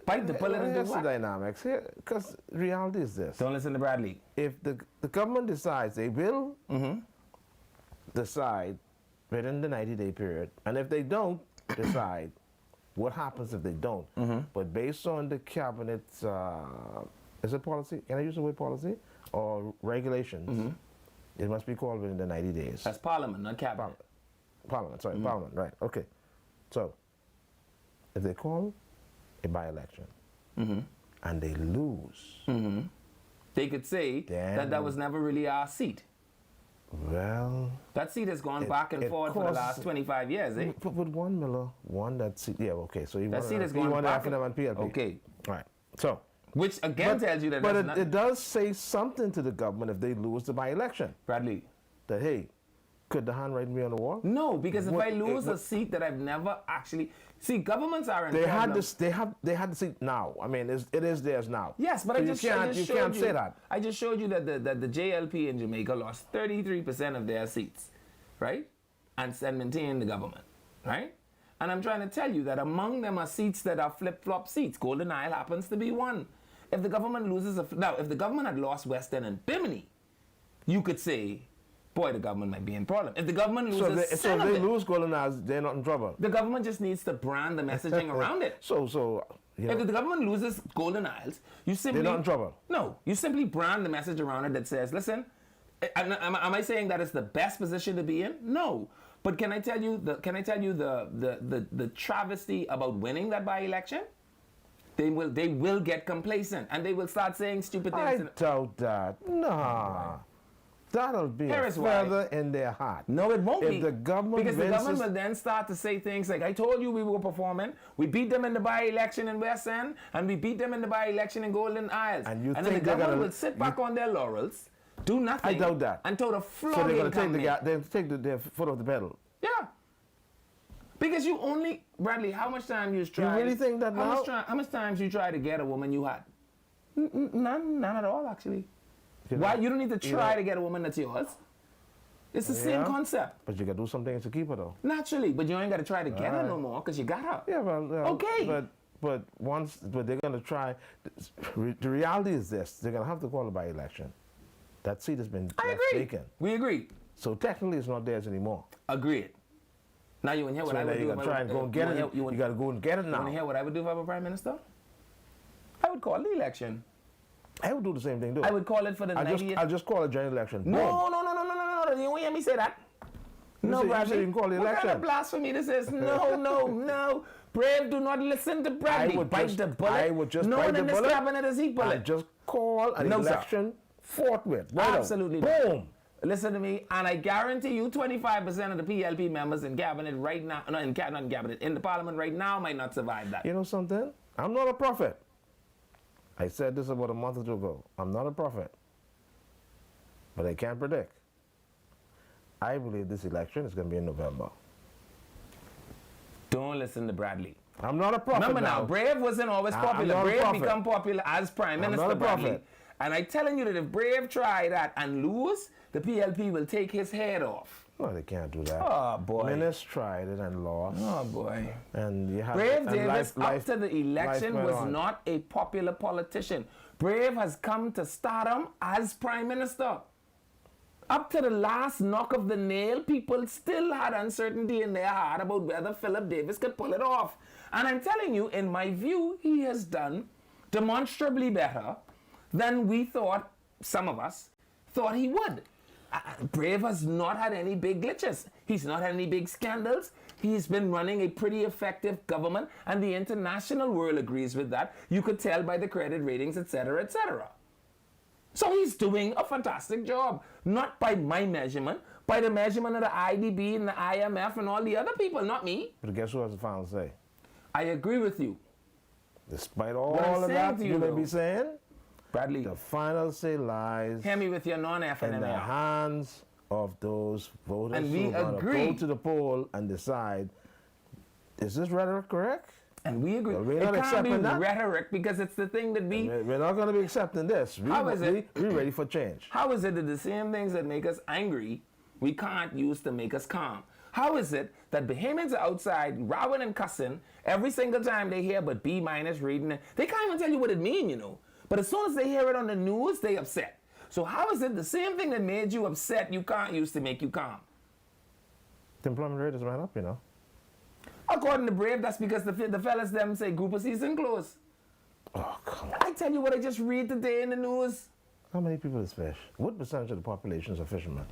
Bite the bullet and do here's the what? dynamics here, because reality is this. Don't listen to Bradley. If the government decides they will decide within the 90-day period, and if they don't decide, what happens if they don't? But based on the cabinet's, is it policy? Can I use the word policy? Or regulations? It must be called within the 90 days. That's Parliament, not cabinet. Parliament, sorry, Parliament, right, okay. So, if they call a by-election and they lose, They could say Then- that was never really our seat. well, That seat has gone back and it forth for the causes- last 25 years, eh? But with one Miller, one that seat, yeah, okay, so you That want seat has gone back F&M and PLP. Okay. Right, so. Which again tells you that But that's not... it does say something to the government if they lose the by-election. Bradley. That, hey, could the handwriting be on the wall? No, because if What- I lose what- a seat that I've never actually... See, governments are in They had problem. this. They had the seat now. I mean, it is theirs now. Yes, but So I just you showed can't say that. I just showed you that the JLP in Jamaica lost 33% of their seats, right? And maintained the government, right? And I'm trying to tell you that among them are seats that are flip-flop seats. Golden Isle happens to be one. If the government loses now, if the government had lost Western and Bimini, you could say, boy, the government might be in problem. If the government So loses if they Sullivan, lose Golden Isles, they're not in trouble. the government just needs to brand the messaging around it. So you know, If the government loses Golden Isles, you simply... They're not in trouble. No, you simply brand the message around it that says, listen, am I saying that it's the best position to be in? No. But can I tell you the travesty about winning that by-election? They will get complacent and they will start saying stupid I things. doubt that. Nah. That'll be Here a is why. feather in their hat. No, it won't If be. the government because the wins government this- will then start to say things like, I told you we were performing. We beat them in the by-election in West End, and we beat them in the by-election in Golden Isles. And you then think the they're government gonna- will sit back on their laurels, do nothing. I doubt that. Until the So they're flooding going to take comes their foot off the pedal. Yeah. Because you only, Bradley, how much time you tried? really think that now? How much times you try to get a woman you had? None at all, actually. Why? You don't need to try to get a woman that's yours. It's the same Yeah. concept. But you got to do something to keep her, though. Naturally, but you ain't got to try to get her no more because you got her. Yeah, well, Okay. But they're going to try. The reality is this: they're going to have to call a by-election. That seat has been I left agree. vacant. We agree. So technically, it's not theirs anymore. Agreed. Now you want to hear what So I now would you do? got to try and go and get it. You got to go and get it You want to now. hear what I would do if I were Prime Minister? I would call the election. I would do the same thing, though. I would call it for the 90th. I'll just call a general election. No. Boom. You don't hear me say that. No, said- you Bradley. said you can call the What kind election. of blasphemy this is? No. Brave, do not listen to Bradley. I would bite just- the bullet. I would just no bite one the in this bullet cabinet is eat bullet. And just call an No, sir. election forthwith. Right Absolutely out. not. Boom. Listen to me, and I guarantee you 25% of the PLP members in cabinet right now, not in cabinet, in the parliament right now might not survive that. You know something? I'm not a prophet. I said this about a month or two ago. I'm not a prophet. But I can't predict. I believe this election is going to be in November. Don't listen to Bradley. I'm not a prophet. Remember now, Brave wasn't always I'm popular. not a Brave prophet. become popular as Prime I'm Minister, not a Bradley. prophet. And I'm telling you that if Brave try that and lose, the PLP will take his head off. No, they can't do that. Oh, boy. Ministers tried it and lost. Oh, boy. And you have Brave and Davis, up to the life election, went was on. not a popular politician. Brave has come to stardom as Prime Minister. Up to the last knock of the nail, people still had uncertainty in their heart about whether Philip Davis could pull it off. And I'm telling you, in my view, he has done demonstrably better than we thought, some of us thought he would. Brave has not had any big glitches. He's not had any big scandals. He's been running a pretty effective government, and the international world agrees with that. You could tell by the credit ratings, etc., etc. So he's doing a fantastic job. Not by my measurement, by the measurement of the IDB and the IMF and all the other people, not me. But guess who has the final say? I agree with you. Despite I'm all of saying that to you you, may though, be saying, Bradley, the final say lies hear me with your in the non-FNMA. hands of those voters And we who are going to agree. go to the poll and decide, is this rhetoric correct? And we agree. Well, we're It not can't be accepting that. rhetoric because it's the thing that we... We're not going to be accepting this. How is it? We're ready for change. How is it that the same things that make us angry, we can't use to make us calm? How is it that Bahamians are outside rowing and cussing every single time they hear but B minus reading? They can't even tell you what it means, you know. But as soon as they hear it on the news, they upset. So how is it the same thing that made you upset you can't use to make you calm? The employment rate has went up, you know. According to Brave, that's because the fellas them say group of season close. Oh, come on. I tell you what I just read today in the news. How many people is fish? What percentage of the population is a fisherman?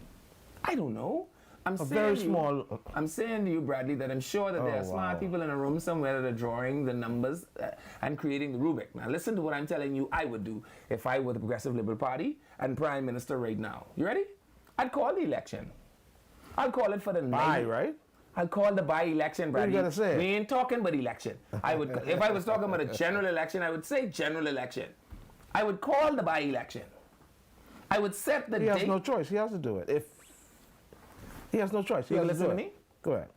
I don't know. I'm very to you- small- I'm saying to you, Bradley, that I'm sure that there Oh, are smart wow. people in a room somewhere that are drawing the numbers and creating the rubric. Now, listen to what I'm telling you I would do if I were the Progressive Liberal Party and Prime Minister right now. You ready? I'd call the election. I'll call it for the Bye, night. right? I'll call the by-election, What you Bradley. gotta say? We ain't talking about election. I would, if I was talking about a general election, I would say general election. I would call the by-election. I would set the He date. has no choice. He has to do it. If he has no choice, he You has to listen do to it. me? Go ahead.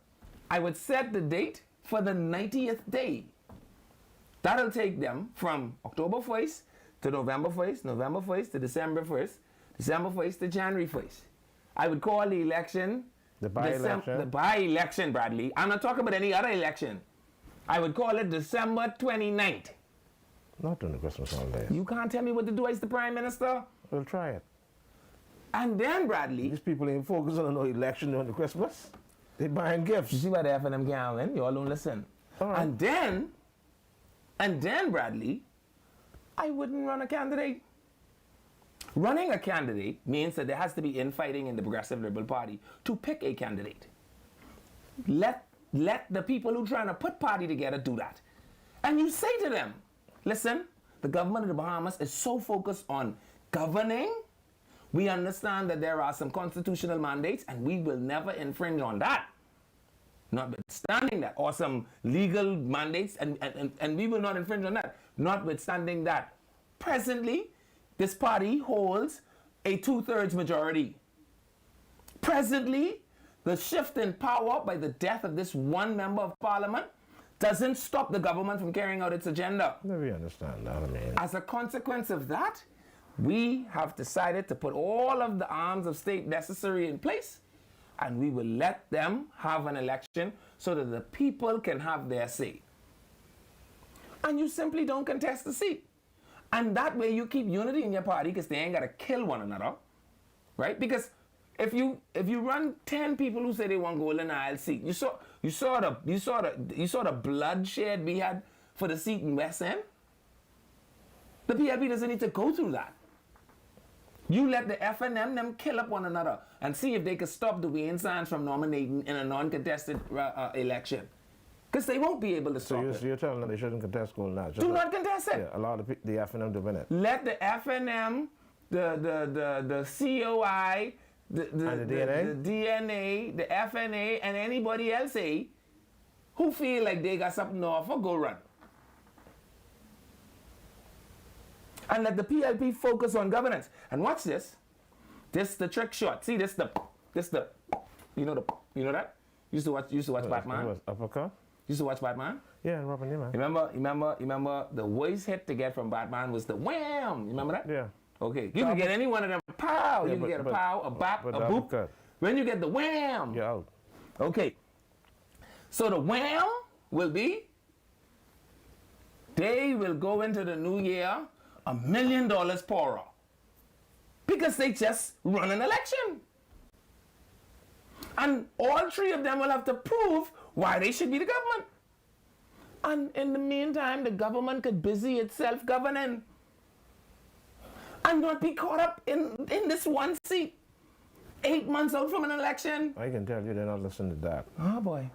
I would set the date for the 90th day. That'll take them from October 1st to November 1st, November 1st to December 1st, December 1st to January 1st. I would call the election The by-election? The by-election, Bradley. I'm not talking about any other election. I would call it December 29th. Not during the Christmas holidays. You can't tell me what to do as the Prime Minister. We'll try it. And then, Bradley, These people ain't focused on no election during the Christmas. They buying you gifts. see what the F&M can win? You all don't listen. All right. And then, Bradley, I wouldn't run a candidate. Running a candidate means that there has to be infighting in the Progressive Liberal Party to pick a candidate. Let the people who are trying to put party together do that. And you say to them, listen, the government of the Bahamas is so focused on governing. We understand that there are some constitutional mandates and we will never infringe on that. Notwithstanding that, or some legal mandates, and we will not infringe on that. Notwithstanding that, presently, this party holds a 2/3 majority. Presently, the shift in power by the death of this one member of parliament doesn't stop the government from carrying out its agenda. Maybe you understand that. I mean, As a consequence of that, we have decided to put all of the arms of state necessary in place, and we will let them have an election so that the people can have their say. And you simply don't contest the seat. And that way you keep unity in your party because they ain't got to kill one another, right? Because if you run 10 people who say they want golden aisle seat, you saw the bloodshed we had for the seat in West End. The PLP doesn't need to go through that. You let the F&M them kill up one another and see if they can stop the Wayne Sands from nominating in a non-contested election. Because they won't be able to stop it. so you're telling them they shouldn't contest gold now. Do not contest it. Yeah, allow the F&M to win it. Let the F&M, the COI, the DNA? the DNA, the FNA, and anybody else who feel like they got something to offer, go run. And let the PLP focus on governance. And watch this. This the trick shot. See this the you know that? Used to watch Batman. Was uppercut? Used to watch Batman. Yeah, and Robin Neiman. Remember the voice hit to get from Batman was the wham. You remember that? Yeah. Okay. You can get any one of them. Pow. Yeah, You can get a pow, a bop, a but boop. uppercut. When you get the wham. You're out. Okay. So the wham will be they will go into the new year $1 million poorer because they just run an election. And all three of them will have to prove why they should be the government. And in the meantime, the government could busy itself governing and not be caught up in this one seat 8 months out from an election. I can tell you they're not listening to that. Oh boy.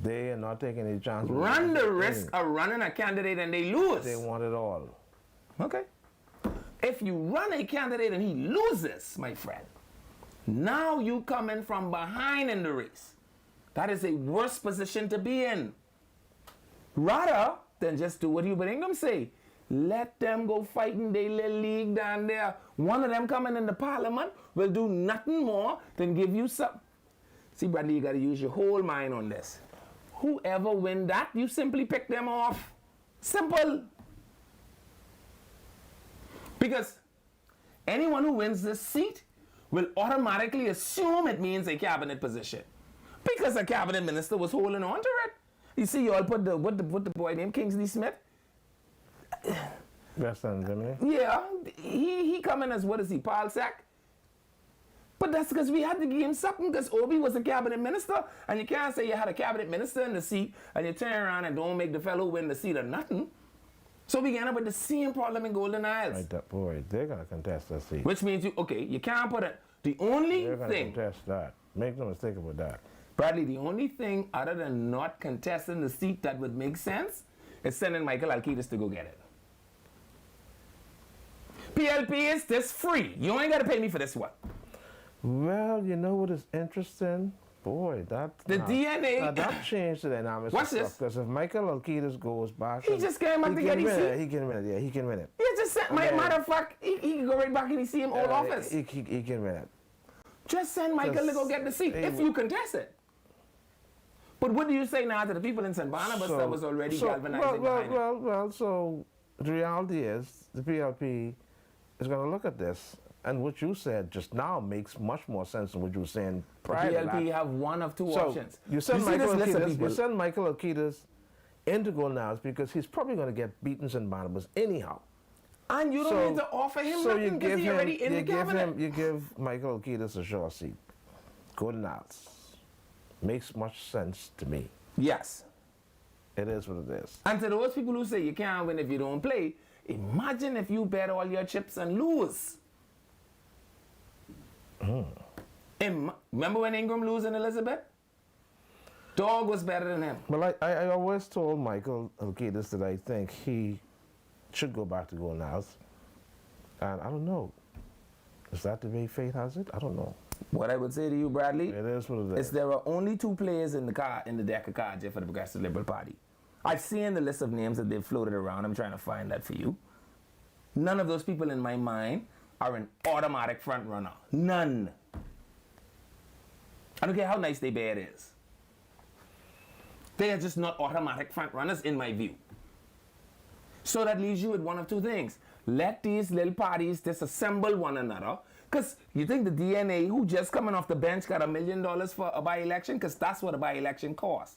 They are not taking any chances. Run the risk of running a candidate and they lose. They want it all. Okay. If you run a candidate and he loses, my friend, now you come in from behind in the race. That is a worse position to be in. Rather than just do what Hubert Ingham say. Let them go fighting their little league down there. One of them coming in the parliament will do nothing more than give you some. See, Bradley, you got to use your whole mind on this. Whoever win that, you simply pick them off. Simple. Because anyone who wins this seat will automatically assume it means a cabinet position. Because a cabinet minister was holding on to it. You see, you all put the boy named Kingsley Smith. West End, Germany. Yeah, he come in as, what is he, Paul Sack? But that's because we had to give him something, because Obi was a cabinet minister, and you can't say you had a cabinet minister in the seat and you turn around and don't make the fellow win the seat or nothing. So we end up with the same problem in Golden Isles. Right, that boy, they're gonna contest that seat. Which means you can't put it. The only They're gonna thing, contest that. Make no mistake about that. Bradley, the only thing other than not contesting the seat that would make sense is sending Michael Alcides to go get it. PLP is this free. You ain't gotta pay me for this one. Well, you know what is interesting? Boy, DNA. that changed the dynamics. Watch this. Because if Michael Alcides goes back, He just came back to get his seat. He can win it. Yeah, he can win it. He just sent, matter of fact, he can go right back and he see him old office. He can win it. Just send Michael to go get the seat if you contest it. But what do you say now to the people in St. Barnabas that was already galvanizing behind it? Well, so the reality is the PLP is going to look at this, and what you said just now makes much more sense than what you were saying prior to that. PLP have one of two options. You send see Michael this list of Alcides, people. you send Michael Alcides into Golden Isles because he's probably going to get beaten St. Barnabas anyhow. And you don't need to offer him nothing because he's already in the cabinet. You give Michael Alcides a sure seat. Golden Isles. Makes much sense to me. Yes. It is what it is. And to those people who say you can't win if you don't play, imagine if you bet all your chips and lose. Remember when Ingram lose in Elizabeth? Dog was better than him. Well, I always told Michael Alcides that I think he should go back to Golden Isles. And I don't know. Is that the way fate has it? I don't know. What I would say to you, Bradley, It is what it is. is there are only two players in the deck of cards here for the Progressive Liberal Party. I've seen the list of names that they've floated around. I'm trying to find that for you. None of those people in my mind are an automatic front runner. None. I don't care how nice their bed is. They are just not automatic front runners in my view. So that leaves you with one of two things. Let these little parties disassemble one another. Because you think the DNA, who just coming off the bench, got $1 million for a by-election? Because that's what a by-election costs.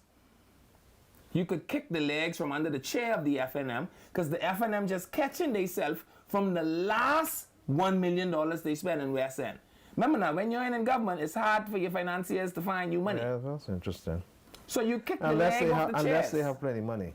You could kick the legs from under the chair of the FNM, because the FNM just catching themselves from the last $1 million they spent in West End. Remember now, when you're in government, it's hard for your financiers to find you money. Yeah, that's interesting. So you kick the leg off the chairs. Unless they have plenty of money.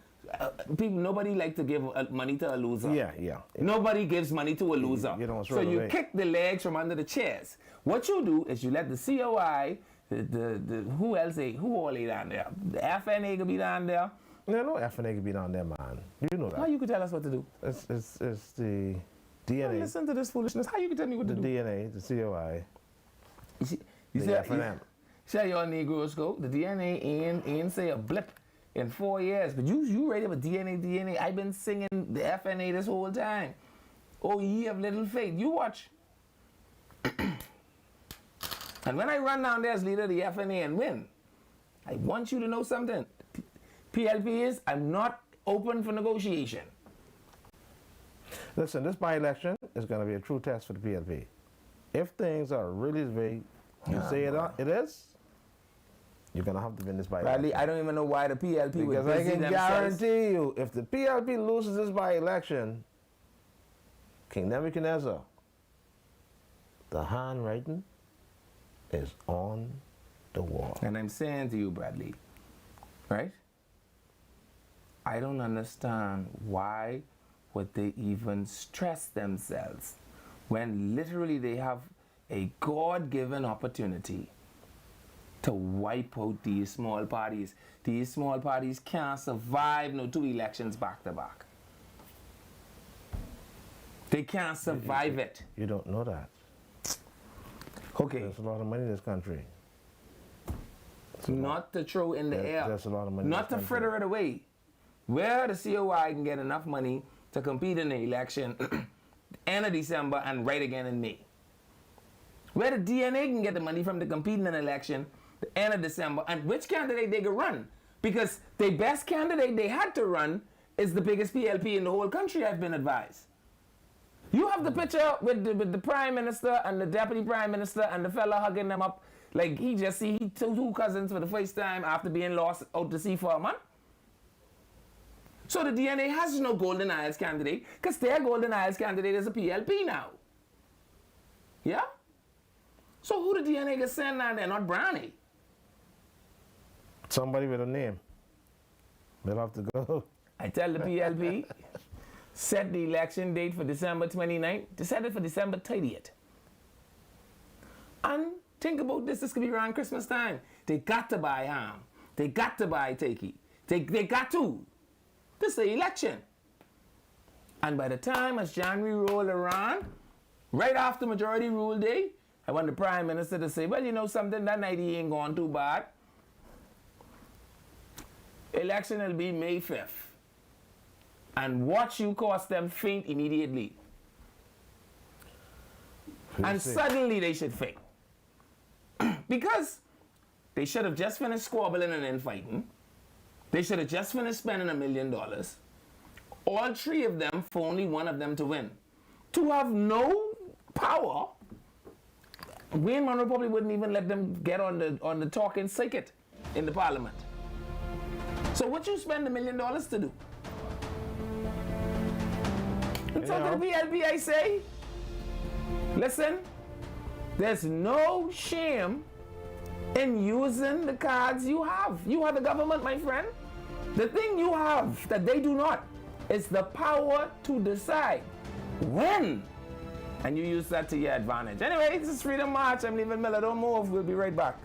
Nobody like to give money to a loser. Yeah. Nobody gives money to a loser. You don't so throw it you away. kick the legs from under the chairs. What you do is you let the COI, who else? Who all are down there? The FNA could be down there. No FNA could be down there, man. You know that. How you could tell us what to do? It's the DNA. Listen to this foolishness. How you can tell me what The to do? DNA, the COI, You see the FNM. See how your Negroes go? The DNA ain't say a blip in 4 years. But you ready with DNA. I've been singing the FNA this whole time. Oh, ye of little faith. You watch. And when I run down there as leader of the FNA and win, I want you to know something. PLP is, I'm not open for negotiation. Listen, this by-election is going to be a true test for the PLP. If things are really the way you say it is, you're going to have to win this by-election. Bradley, I don't even know why the PLP would Because I busy can themselves. guarantee you, if the PLP loses this by-election, King Nebuchadnezzar, the handwriting is on the wall. And I'm saying to you, Bradley, right? I don't understand why would they even stress themselves when literally they have a God-given opportunity to wipe out these small parties. These small parties can't survive no 2 elections back to back. They can't survive it. You don't know that. Okay, There's a lot of money in this country. not to throw in the air, There's a lot of money in not to this country. fritter it away. Where the COI can get enough money to compete in the election end of December and right again in May. Where the DNA can get the money from to compete in an election the end of December, and which candidate they can run. Because the best candidate they had to run is the biggest PLP in the whole country, I've been advised. You have the picture with the Prime Minister and the Deputy Prime Minister and the fella hugging them up Like he just see he two cousins for the first time after being lost out to sea for a month. So the DNA has no Golden Isles candidate because their Golden Isles candidate is a PLP now. Yeah? So who the DNA gets sent now? They're not Brownie. Somebody with a name. They'll have to go. I tell the PLP, set the election date for December 29th to set it for December 30th. And think about this could be around Christmas time. They got to buy ham. They got to buy turkey. They got to. This is the election. And by the time as January roll around, right after majority rule day, I want the prime minister to say, well, you know something, that night he ain't gone too bad. Election will be May 5th. And watch you cause them faint immediately. And suddenly they should faint. Because they should have just finished squabbling and infighting. They should have just finished spending $1 million. All three of them for only one of them to win. To have no power, Wayne Monroe probably wouldn't even let them get on the talking circuit in the parliament. So what you spend $1 million to do? And so to the PLP I say, listen, there's no shame in using the cards you have. You are the government, my friend. The thing you have that they do not is the power to decide when. And you use that to your advantage. Anyway, this is Freedom March. I'm leaving Miller. Don't move. We'll be right back.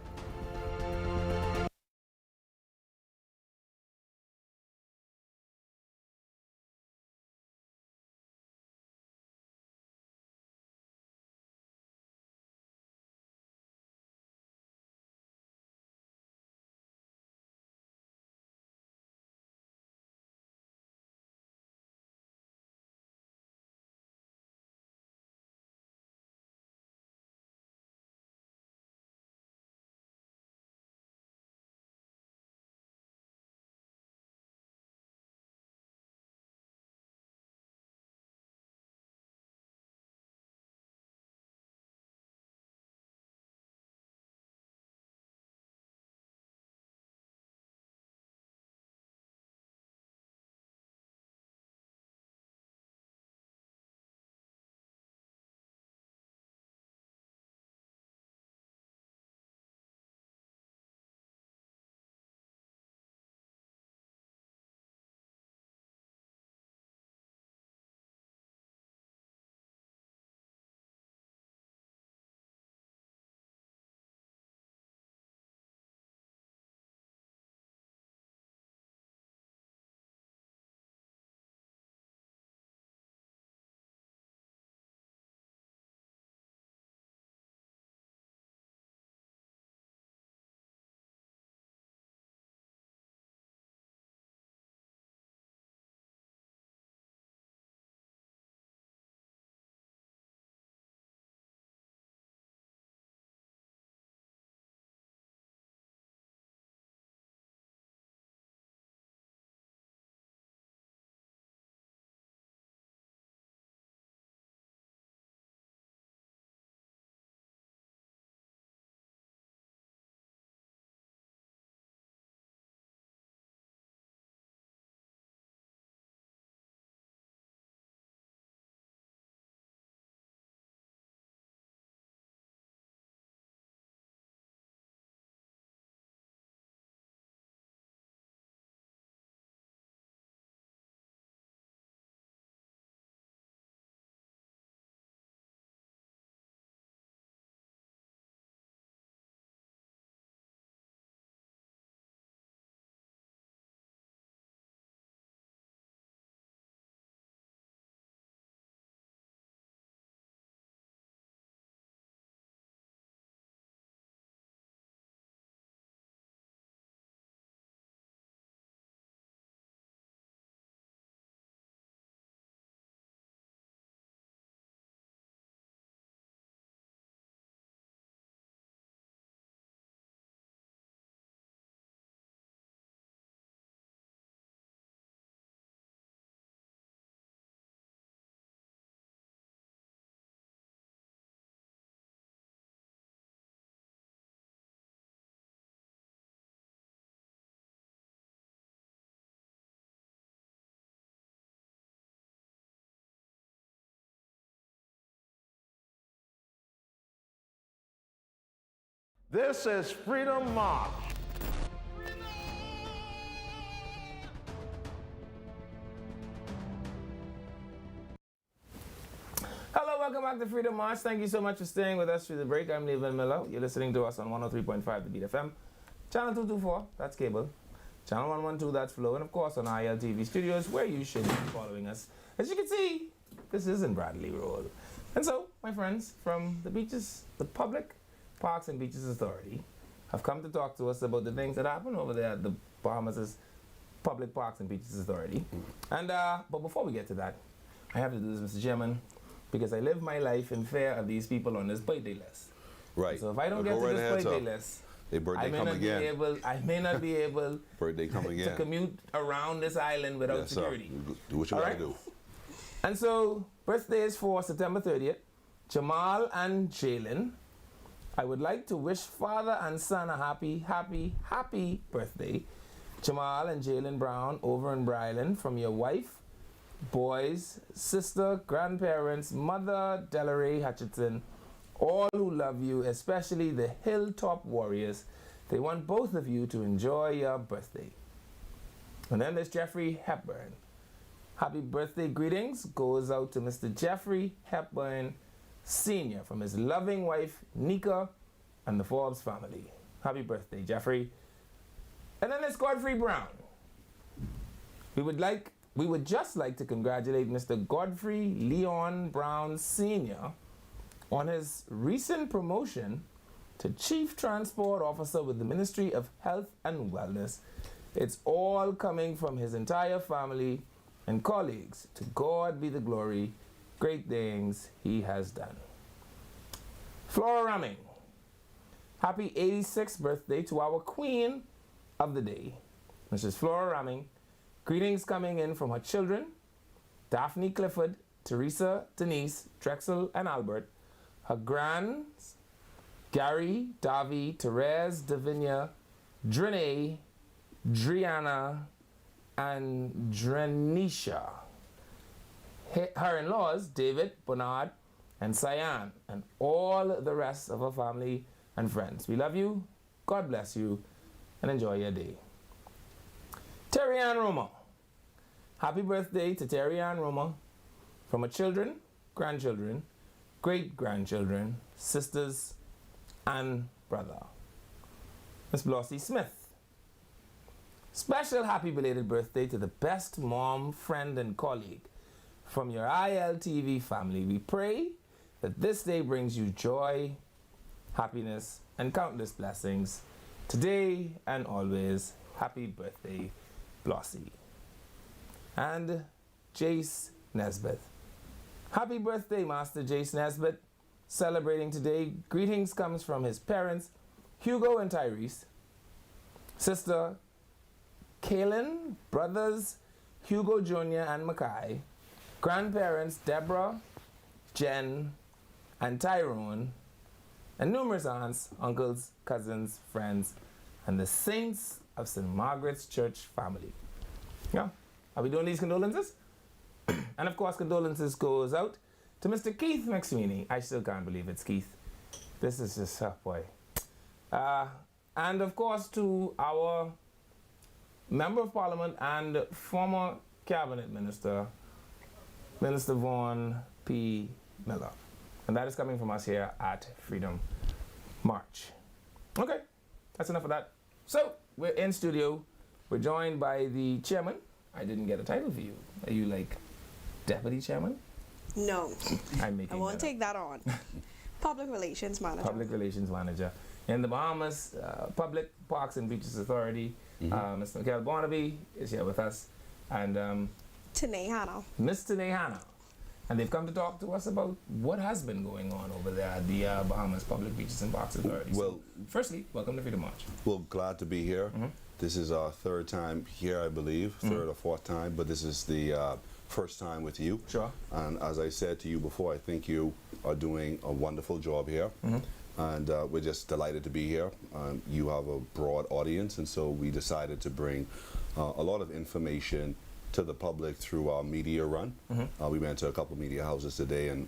This is Freedom March. Hello, welcome back to Freedom March. Thank you so much for staying with us through the break. I'm Levan Miller. You're listening to us on 103.5 The Beat FM, Channel 224, that's cable, Channel 112, that's Flow, and of course on ILTV Studios, where you should be following us. As you can see, this isn't Bradley Road. And so, my friends from the beaches, the Public Parks and Beaches Authority, have come to talk to us about the things that happen over there at the Bahamas' Public Parks and Beaches Authority. And but before we get to that, I have to do this, Mr. Chairman, because I live my life in fear of these people on this birthday list. Right. So if I don't get to this birthday list, their birthday I may come not again. be able. I may not be able Birthday come to again. commute around this island without Yes, sir. security. Do what you All gotta right? do. And so birthdays for September 30th, Jamal and Jalen. I would like to wish father and son a happy, happy, happy birthday. Jamal and Jalen Brown over in Bryland, from your wife, boys, sister, grandparents, mother, Delaray Hutchinson, all who love you, especially the Hilltop Warriors. They want both of you to enjoy your birthday. And then there's Jeffrey Hepburn. Happy birthday greetings goes out to Mr. Jeffrey Hepburn Sr. from his loving wife, Nika, and the Forbes family. Happy birthday, Jeffrey. And then there's Godfrey Brown. We would just like to congratulate Mr. Godfrey Leon Brown Sr. on his recent promotion to Chief Transport Officer with the Ministry of Health and Wellness. It's all coming from his entire family and colleagues. To God be the glory. Great things he has done. Flora Ramming. Happy 86th birthday to our queen of the day, Mrs. Flora Ramming. Greetings coming in from her children, Daphne Clifford, Teresa, Denise, Drexel, and Albert. Her grands, Gary, Davi, Therese, Davinia, Drene, Driana, and Drenisha. Her in-laws, David, Bernard, and Cyan, and all the rest of her family and friends. We love you, God bless you, and enjoy your day. Terry Ann Roma. Happy birthday to Terry Ann Roma from her children, grandchildren, great-grandchildren, sisters, and brother. Miss Blossie Smith. Special happy belated birthday to the best mom, friend, and colleague from your ILTV family. We pray that this day brings you joy, happiness, and countless blessings. Today and always, happy birthday, Blossie. And Jace Nesbitt. Happy birthday, Master Jace Nesbitt. Celebrating today. Greetings comes from his parents, Hugo and Tyrese, sister Kaylin, brothers Hugo Jr. and Mackay, grandparents Deborah, Jen, and Tyrone, and numerous aunts, uncles, cousins, friends, and the saints of St. Margaret's Church family. Yeah, are we doing these condolences? And of course, condolences goes out to Mr. Keith McSweeney. I still can't believe it's Keith. This is just, oh boy. And of course, to our Member of Parliament and former Cabinet Minister, Minister Vaughan P. Miller. And that is coming from us here at Freedom March. Okay, that's enough of that. So, we're in studio. We're joined by the chairman. I didn't get a title for you. Are you like deputy chairman? No, I'm making I won't that up. take that on. Public Relations Manager. Public Relations Manager. In the Bahamas Public Parks and Beaches Authority, Mr. Mikael Barnaby is here with us, and Tanae Hannah. Miss Tanae Hannah. And they've come to talk to us about what has been going on over there at the Bahamas Public Beaches and Parks Authority. Well, so, firstly, welcome to Freedom March. Well, glad to be here. This is our third time here, I believe, third or fourth time, but this is the first time with you. Sure. And as I said to you before, I think you are doing a wonderful job here. And we're just delighted to be here. You have a broad audience, and so we decided to bring a lot of information to the public through our media run. We went to a couple media houses today, and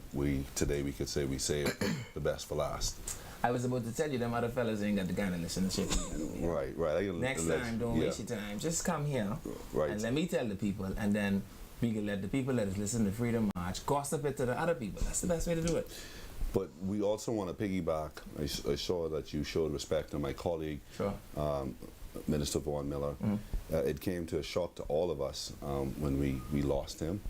today we could say we saved the best for last. I was about to tell you them other fellas ain't got the kind of listenership we got over here. Right. Next time, don't waste your time. Just come here Right. and let me tell the people, and then we can let the people that is listening to Freedom March gossip it to the other people. That's the best way to do it. But we also want to piggyback. I saw that you showed respect to my colleague, Sure. Minister Vaughn Miller. It came to a shock to all of us when we lost him.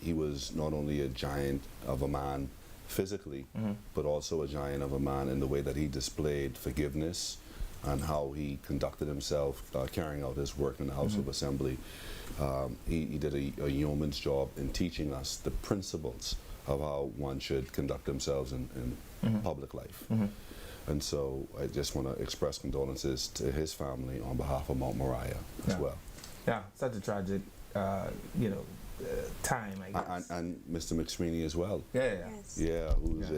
He was not only a giant of a man physically, but also a giant of a man in the way that he displayed forgiveness and how he conducted himself carrying out his work in the House of Assembly. He did a yeoman's job in teaching us the principles of how one should conduct themselves in public life. And so I just want to express condolences to his family on behalf of Mount Moriah as well. Yeah, such a tragic, time, I guess. And Mr. McSweeney as well. Yeah. Yes. Yeah, who's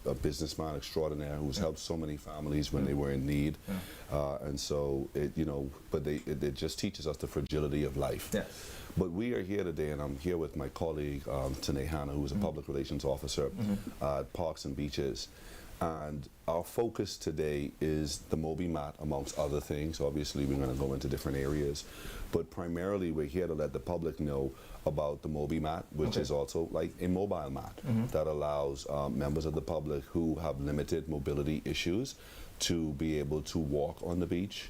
a businessman extraordinaire who's helped so many families when they were in need. And so, it just teaches us the fragility of life. Yes. But we are here today, and I'm here with my colleague, Tanae Hanna, who's a public relations officer at Parks and Beaches. And our focus today is the Moby Mat, amongst other things. Obviously, we're going to go into different areas. But primarily, we're here to let the public know about the Moby Mat, which is also like a mobile mat that allows members of the public who have limited mobility issues to be able to walk on the beach,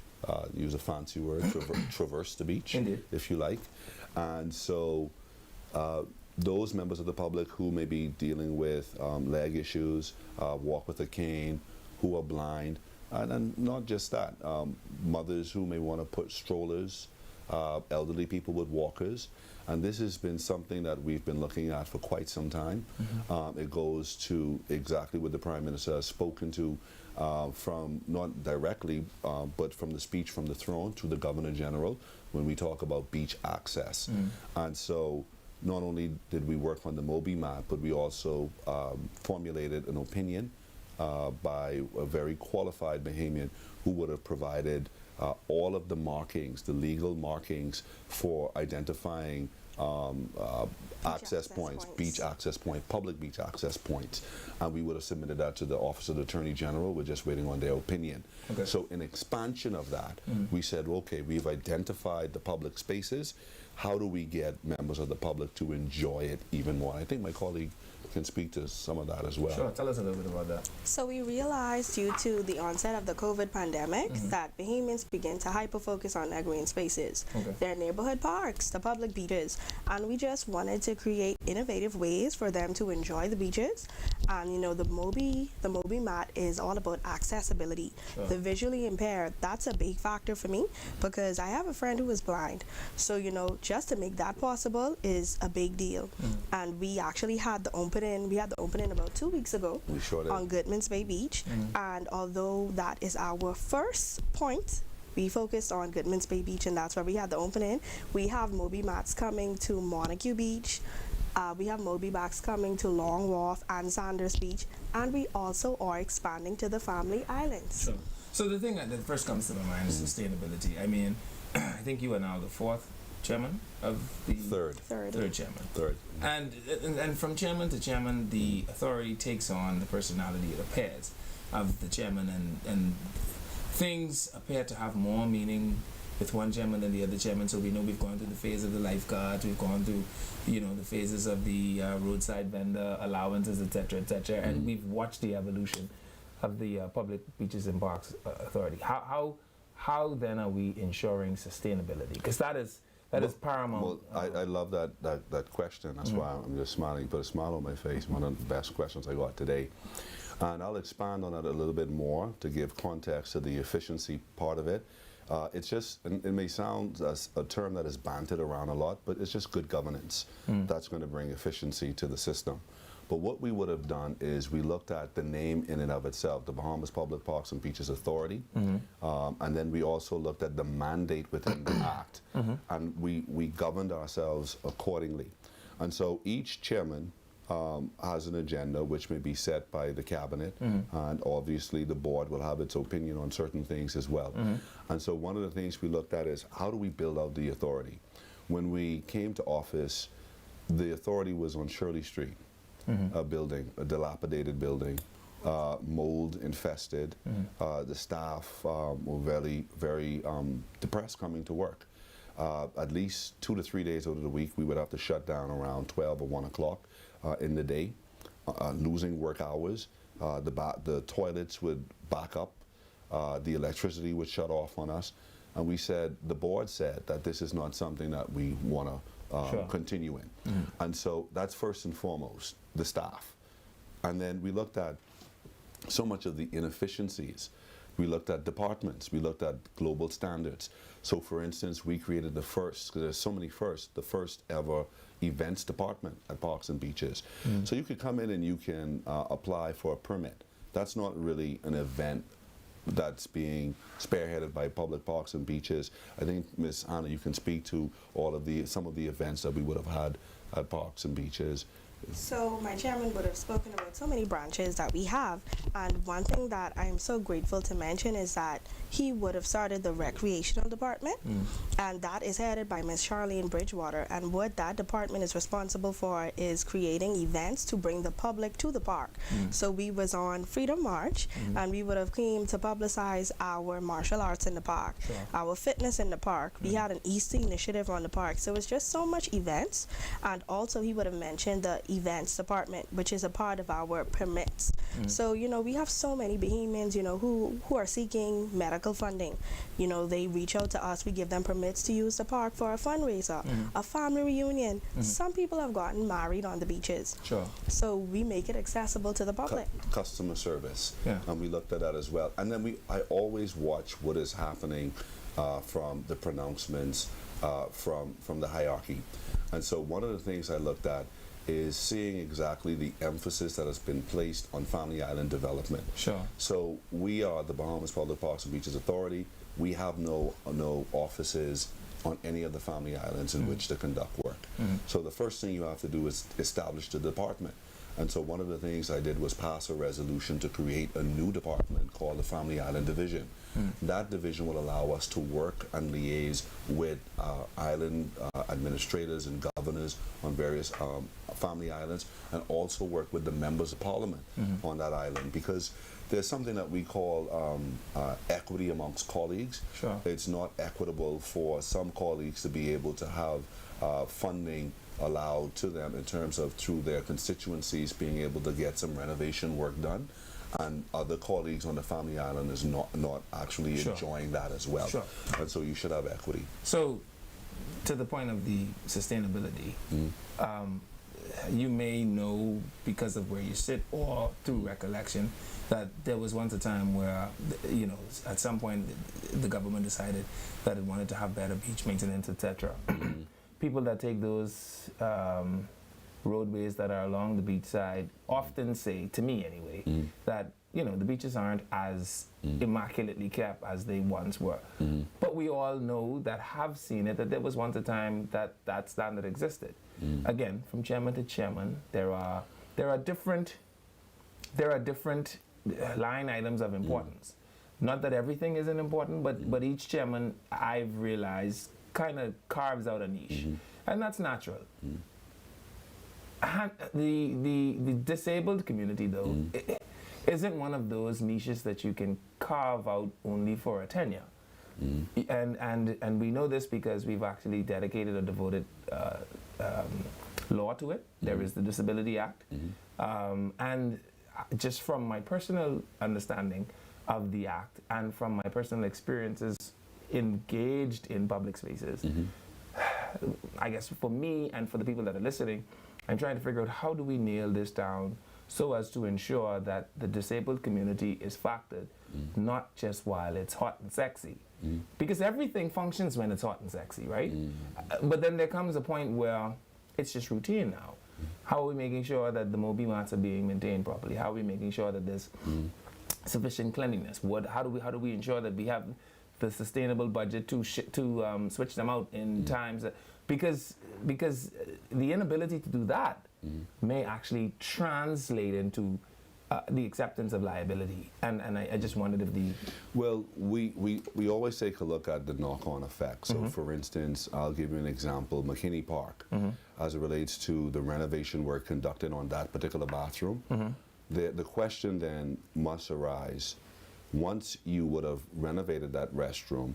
use a fancy word, traverse the beach, Indeed. if you like. And so those members of the public who may be dealing with leg issues, walk with a cane, who are blind, and not just that, mothers who may want to put strollers, elderly people with walkers. And this has been something that we've been looking at for quite some time. It goes to exactly what the Prime Minister has spoken to from, not directly, but from the speech from the throne to the Governor General when we talk about beach access. And so not only did we work on the Moby Mat, but we also formulated an opinion by a very qualified Bahamian who would have provided all of the markings, the legal markings for identifying access points, beach access point, public beach access points. And we would have submitted that to the Office of the Attorney General. We're just waiting on their opinion. Okay. So in expansion of that, we said, okay, we've identified the public spaces. How do we get members of the public to enjoy it even more? I think my colleague can speak to some of that as well. Sure, tell us a little bit about that. So we realized due to the onset of the COVID pandemic that Bahamians begin to hyper-focus on their green spaces, their neighborhood parks, the public beaches, and we just wanted to create innovative ways for them to enjoy the beaches. And the Moby Mat is all about accessibility. Sure. The visually impaired, that's a big factor for me because I have a friend who is blind. So just to make that possible is a big deal. And we actually had the opening about 2 weeks ago We sure did. on Goodman's Bay Beach. And although that is our first point, we focused on Goodman's Bay Beach, and that's where we had the opening. We have Moby Mats coming to Montague Beach. We have Moby Mats coming to Long Wharf and Sanders Beach. And we also are expanding to the Family Islands. Sure. So the thing that first comes to my mind is sustainability. I mean, I think you are now the fourth chairman of the Third. third chairman. Third. And from chairman to chairman, the authority takes on the personality, it appears, of the chairman, and things appear to have more meaning with one chairman than the other chairman. So we know we've gone through the phase of the lifeguards, we've gone through, the phases of the roadside vendor allowances, etc., and we've watched the evolution of the Public Beaches and Parks Authority. How then are we ensuring sustainability? Because that is paramount. Well, I love that question. That's why I'm just smiling. You put a smile on my face. One of the best questions I got today. And I'll expand on that a little bit more to give context to the efficiency part of it. It's just, and it may sound as a term that is banted around a lot, but it's just good governance that's going to bring efficiency to the system. But what we would have done is we looked at the name in and of itself, the Bahamas Public Parks and Beaches Authority, and then we also looked at the mandate within the Act, and we governed ourselves accordingly. And so each chairman has an agenda which may be set by the cabinet, and obviously the board will have its opinion on certain things as well. And so one of the things we looked at is how do we build out the authority? When we came to office, the authority was on Shirley Street. A building, a dilapidated building, mold infested. The staff were very depressed coming to work. At least 2 to 3 days out of the week, we would have to shut down around 12 or 1 o'clock in the day, losing work hours. The toilets would back up. The electricity would shut off on us. And the board said that this is not something that we want to continue in. And so that's first and foremost, the staff. And then we looked at so much of the inefficiencies. We looked at departments. We looked at global standards. So for instance, we created the first, because there's so many firsts, the first ever events department at Parks and Beaches. So you could come in and you can apply for a permit. That's not really an event that's being spearheaded by Public Parks and Beaches. I think, Ms. Hannah, you can speak to some of the events that we would have had at Parks and Beaches. So my chairman would have spoken about so many branches that we have, and one thing that I am so grateful to mention is that he would have started the recreational department, and that is headed by Ms. Charlene Bridgewater, and what that department is responsible for is creating events to bring the public to the park. So we was on Freedom March, and we would have came to publicize our martial arts in the park, our fitness in the park. We had an Easter initiative on the park, so it's just so much events. And also he would have mentioned the events department, which is a part of our permits. So, you know, we have so many Bahamians, you know, who are seeking medical funding. You know, they reach out to us, we give them permits to use the park for a fundraiser, a family reunion. Some people have gotten married on the beaches. So we make it accessible to the public. Customer service. And we looked at that as well. And then I always watch what is happening from the pronouncements from the hierarchy. And so one of the things I looked at is seeing exactly the emphasis that has been placed on Family Island development. So we are the Bahamas Public Parks and Beaches Authority. We have no offices on any of the Family Islands in which to conduct work. So the first thing you have to do is establish the department. And so one of the things I did was pass a resolution to create a new department called the Family Island Division. That division will allow us to work and liaise with island administrators and governors on various family islands, and also work with the members of parliament on that island, because there's something that we call equity amongst colleagues. It's not equitable for some colleagues to be able to have funding allowed to them in terms of through their constituencies being able to get some renovation work done, and other colleagues on the family island is not actually enjoying that as well. And so you should have equity. So to the point of the sustainability, you may know because of where you sit or through recollection that there was once a time where, you know, at some point the government decided that it wanted to have better beach maintenance, etc. People that take those roadways that are along the beach side often say, to me anyway, that, you know, the beaches aren't as immaculately kept as they once were. But we all know that have seen it, that there was once a time that that standard existed. Again, from chairman to chairman, there are different line items of importance. Not that everything isn't important, but each chairman, I've realized, kind of carves out a niche, and that's natural. The disabled community, though, isn't one of those niches that you can carve out only for a tenure. And we know this because we've actually dedicated a devoted law to it. There is the Disability Act, and just from my personal understanding of the act and from my personal experiences engaged in public spaces, I guess for me and for the people that are listening, I'm trying to figure out how do we nail this down so as to ensure that the disabled community is factored, not just while it's hot and sexy. Because everything functions when it's hot and sexy, right? But then there comes a point where it's just routine now. How are we making sure that the Moby mats are being maintained properly? How are we making sure that there's sufficient cleanliness? How do we ensure that we have the sustainable budget to switch them out in times that, because the inability to do that may actually translate into the acceptance of liability, and I just wondered if the... Well, we always take a look at the knock-on effect. So for instance, I'll give you an example, McKinney Park, as it relates to the renovation work conducted on that particular bathroom. The question then must arise, once you would have renovated that restroom,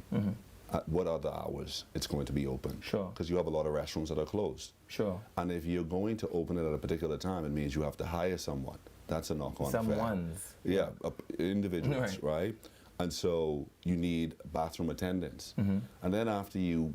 at what other hours it's going to be open? Sure. Because you have a lot of restrooms that are closed. Sure. And if you're going to open it at a particular time, it means you have to hire someone. That's a knock-on effect. Someone's. Yeah, individuals, right? And so you need bathroom attendants. And then after you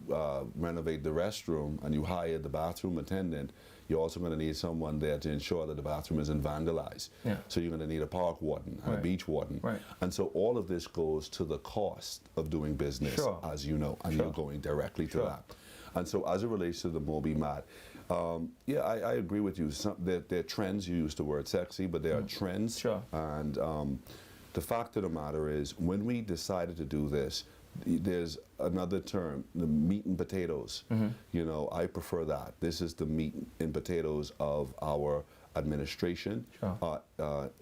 renovate the restroom and you hire the bathroom attendant, you're also going to need someone there to ensure that the bathroom isn't vandalized. Yeah. So you're going to need a park warden and a beach warden. Right. And so all of this goes to the cost of doing business, Sure. as you know, and you're going directly to that. And so as it relates to the Moby Mat, yeah, I agree with you. There are trends. You used the word sexy, but there are trends. Sure. And the fact of the matter is, when we decided to do this, there's another term, the meat and potatoes. You know, I prefer that. This is the meat and potatoes of our administration,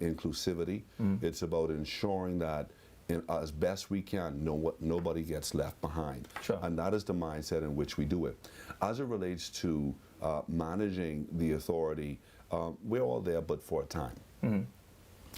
inclusivity. It's about ensuring that as best we can, nobody gets left behind. Sure. And that is the mindset in which we do it. As it relates to managing the authority, we're all there but for a time.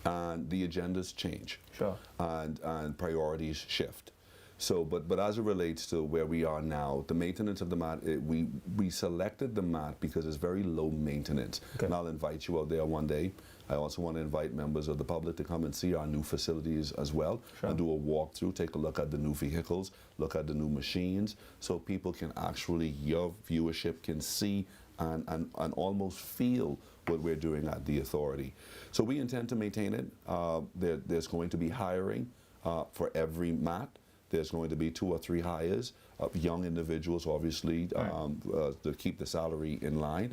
And the agendas change. Sure. And priorities shift. So, but as it relates to where we are now, the maintenance of the mat, we selected the mat because it's very low maintenance. Okay. And I'll invite you out there one day. I also want to invite members of the public to come and see our new facilities as well, and do a walkthrough, take a look at the new vehicles, look at the new machines, so people can actually, your viewership can see and almost feel what we're doing at the authority. So we intend to maintain it. There's going to be hiring for every mat. There's going to be 2 or 3 hires of young individuals, obviously, to keep the salary in line,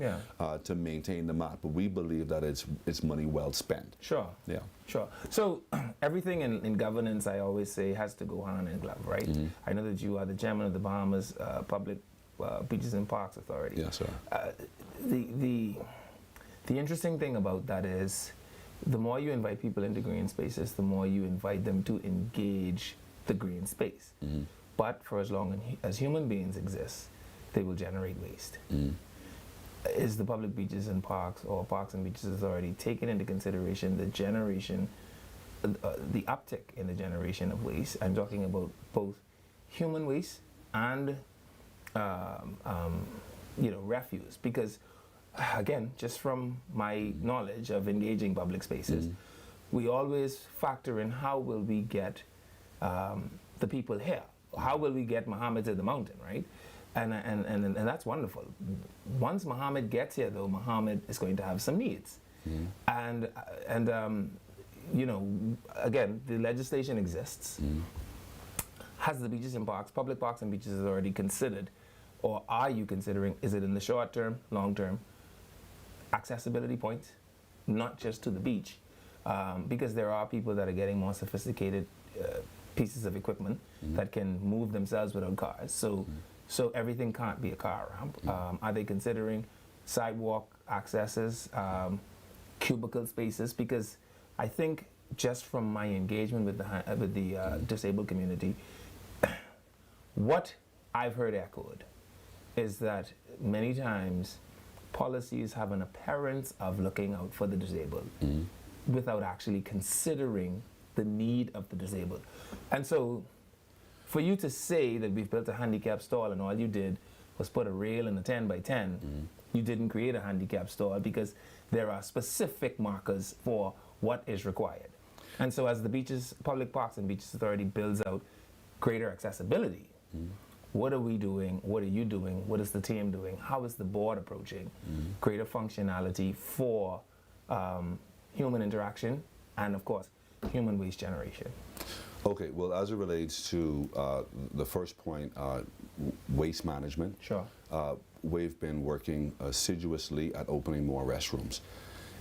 to maintain the mat. But we believe that it's money well spent. Sure. Yeah. Sure. So everything in governance, I always say, has to go hand in glove, right? I know that you are the chairman of the Bahamas Public Beaches and Parks Authority. Yes, sir. The interesting thing about that is, the more you invite people into green spaces, the more you invite them to engage the green space. But for as long as human beings exist, they will generate waste. Is the Public Beaches and Parks, or Parks and Beaches Authority, taking into consideration the generation, the uptick in the generation of waste? I'm talking about both human waste and refuse, because again, just from my knowledge of engaging public spaces, we always factor in how will we get the people here. How will we get Muhammad to the mountain, right? And that's wonderful. Once Muhammad gets here, though, Muhammad is going to have some needs. And again, the legislation exists. Has the Beaches and Parks, Public Parks and Beaches Authority considered, or are you considering, is it in the short term, long term, accessibility points, not just to the beach? Because there are people that are getting more sophisticated pieces of equipment that can move themselves without cars. So everything can't be a car ramp. Are they considering sidewalk accesses, cubicle spaces? Because I think, just from my engagement with the disabled community, what I've heard echoed is that many times policies have an appearance of looking out for the disabled without actually considering the need of the disabled. And so for you to say that we've built a handicap stall and all you did was put a rail in a 10 by 10, you didn't create a handicap stall, because there are specific markers for what is required. And so as the Beaches, Public Parks and Beaches Authority builds out greater accessibility, what are we doing? What are you doing? What is the team doing? How is the board approaching greater functionality for human interaction and, of course, human waste generation? Okay, well, as it relates to the first point, waste management, we've been working assiduously at opening more restrooms.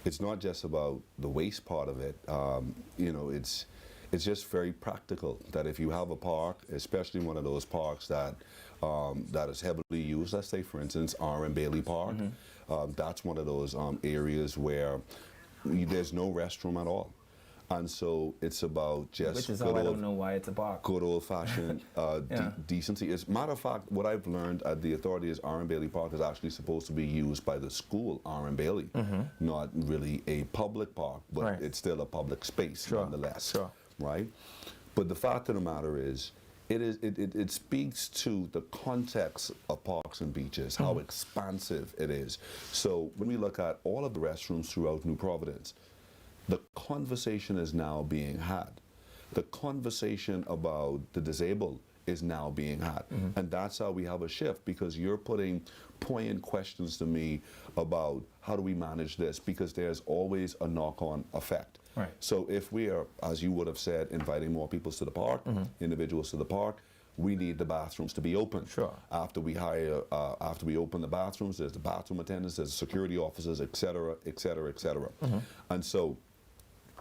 It's not just about the waste part of it. It's just very practical that if you have a park, especially one of those parks that is heavily used, let's say, for instance, R. Bailey Park, that's one of those areas where there's no restroom at all. And so it's about just Which is how I don't know why it's a park. good old-fashioned decency. As a matter of fact, what I've learned at the authority is R.M. Bailey Park is actually supposed to be used by the school R.M. Bailey, not really a public park, but it's still a public space nonetheless, right? But the fact of the matter is, it speaks to the context of parks and beaches, how expansive it is. So when we look at all of the restrooms throughout New Providence, the conversation is now being had. The conversation about the disabled is now being had. And that's how we have a shift, because you're putting poignant questions to me about how do we manage this, because there's always a knock-on effect. Right. So if we are, as you would have said, inviting more people to the park, individuals to the park, we need the bathrooms to be open. Sure. After we after we open the bathrooms, there's the bathroom attendants, there's security officers, et cetera, et cetera, et cetera. And so,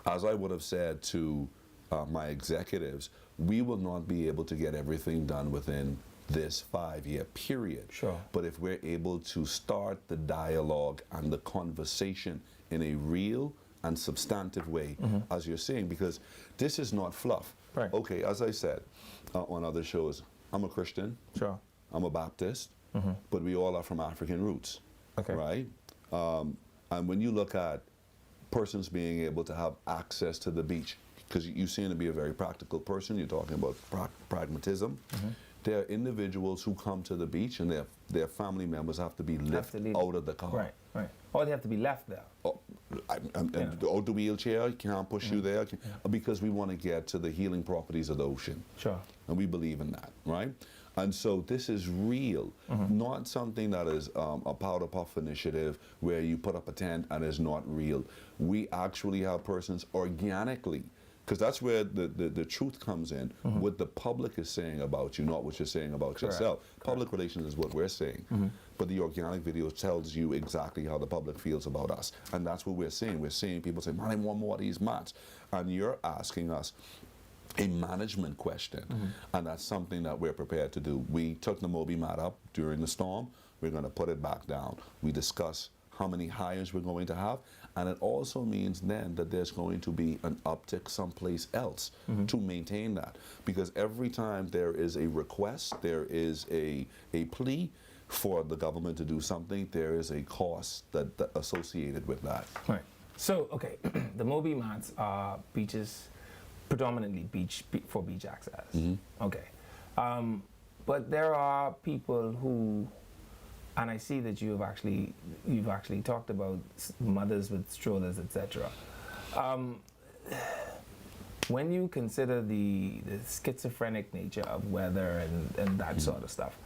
as I would have said to my executives, we will not be able to get everything done within this 5-year period. Sure. But if we're able to start the dialogue and the conversation in a real and substantive way, as you're saying, because this is not fluff. Right. Okay, as I said on other shows, I'm a Christian. Sure. I'm a Baptist, but we all are from African roots. Okay. Right? And when you look at persons being able to have access to the beach, because you seem to be a very practical person, you're talking about pragmatism. There are individuals who come to the beach and their family members have to be lifted out of the car. Right, right. Or they have to be left there. Out the wheelchair, can't push you there, because we want to get to the healing properties of the ocean. Sure. And we believe in that, right? And so this is real, not something that is a powder puff initiative where you put up a tent and is not real. We actually have persons organically, because that's where the truth comes in, what the public is saying about you, not what you're saying about yourself. Public relations is what we're saying, but the organic video tells you exactly how the public feels about us. And that's what we're seeing. We're seeing people say, man, I want more of these mats. And you're asking us a management question, and that's something that we're prepared to do. We took the Moby mat up during the storm. We're going to put it back down. We discuss how many hires we're going to have, and it also means then that there's going to be an uptick someplace else to maintain that, because every time there is a request, there is a plea for the government to do something, there is a cost that associated with that. Right. So, okay, the Moby mats are beaches, predominantly for beach access. Okay. But there are people who, and I see that you've actually talked about mothers with strollers, etc. When you consider the schizophrenic nature of weather and that sort of stuff,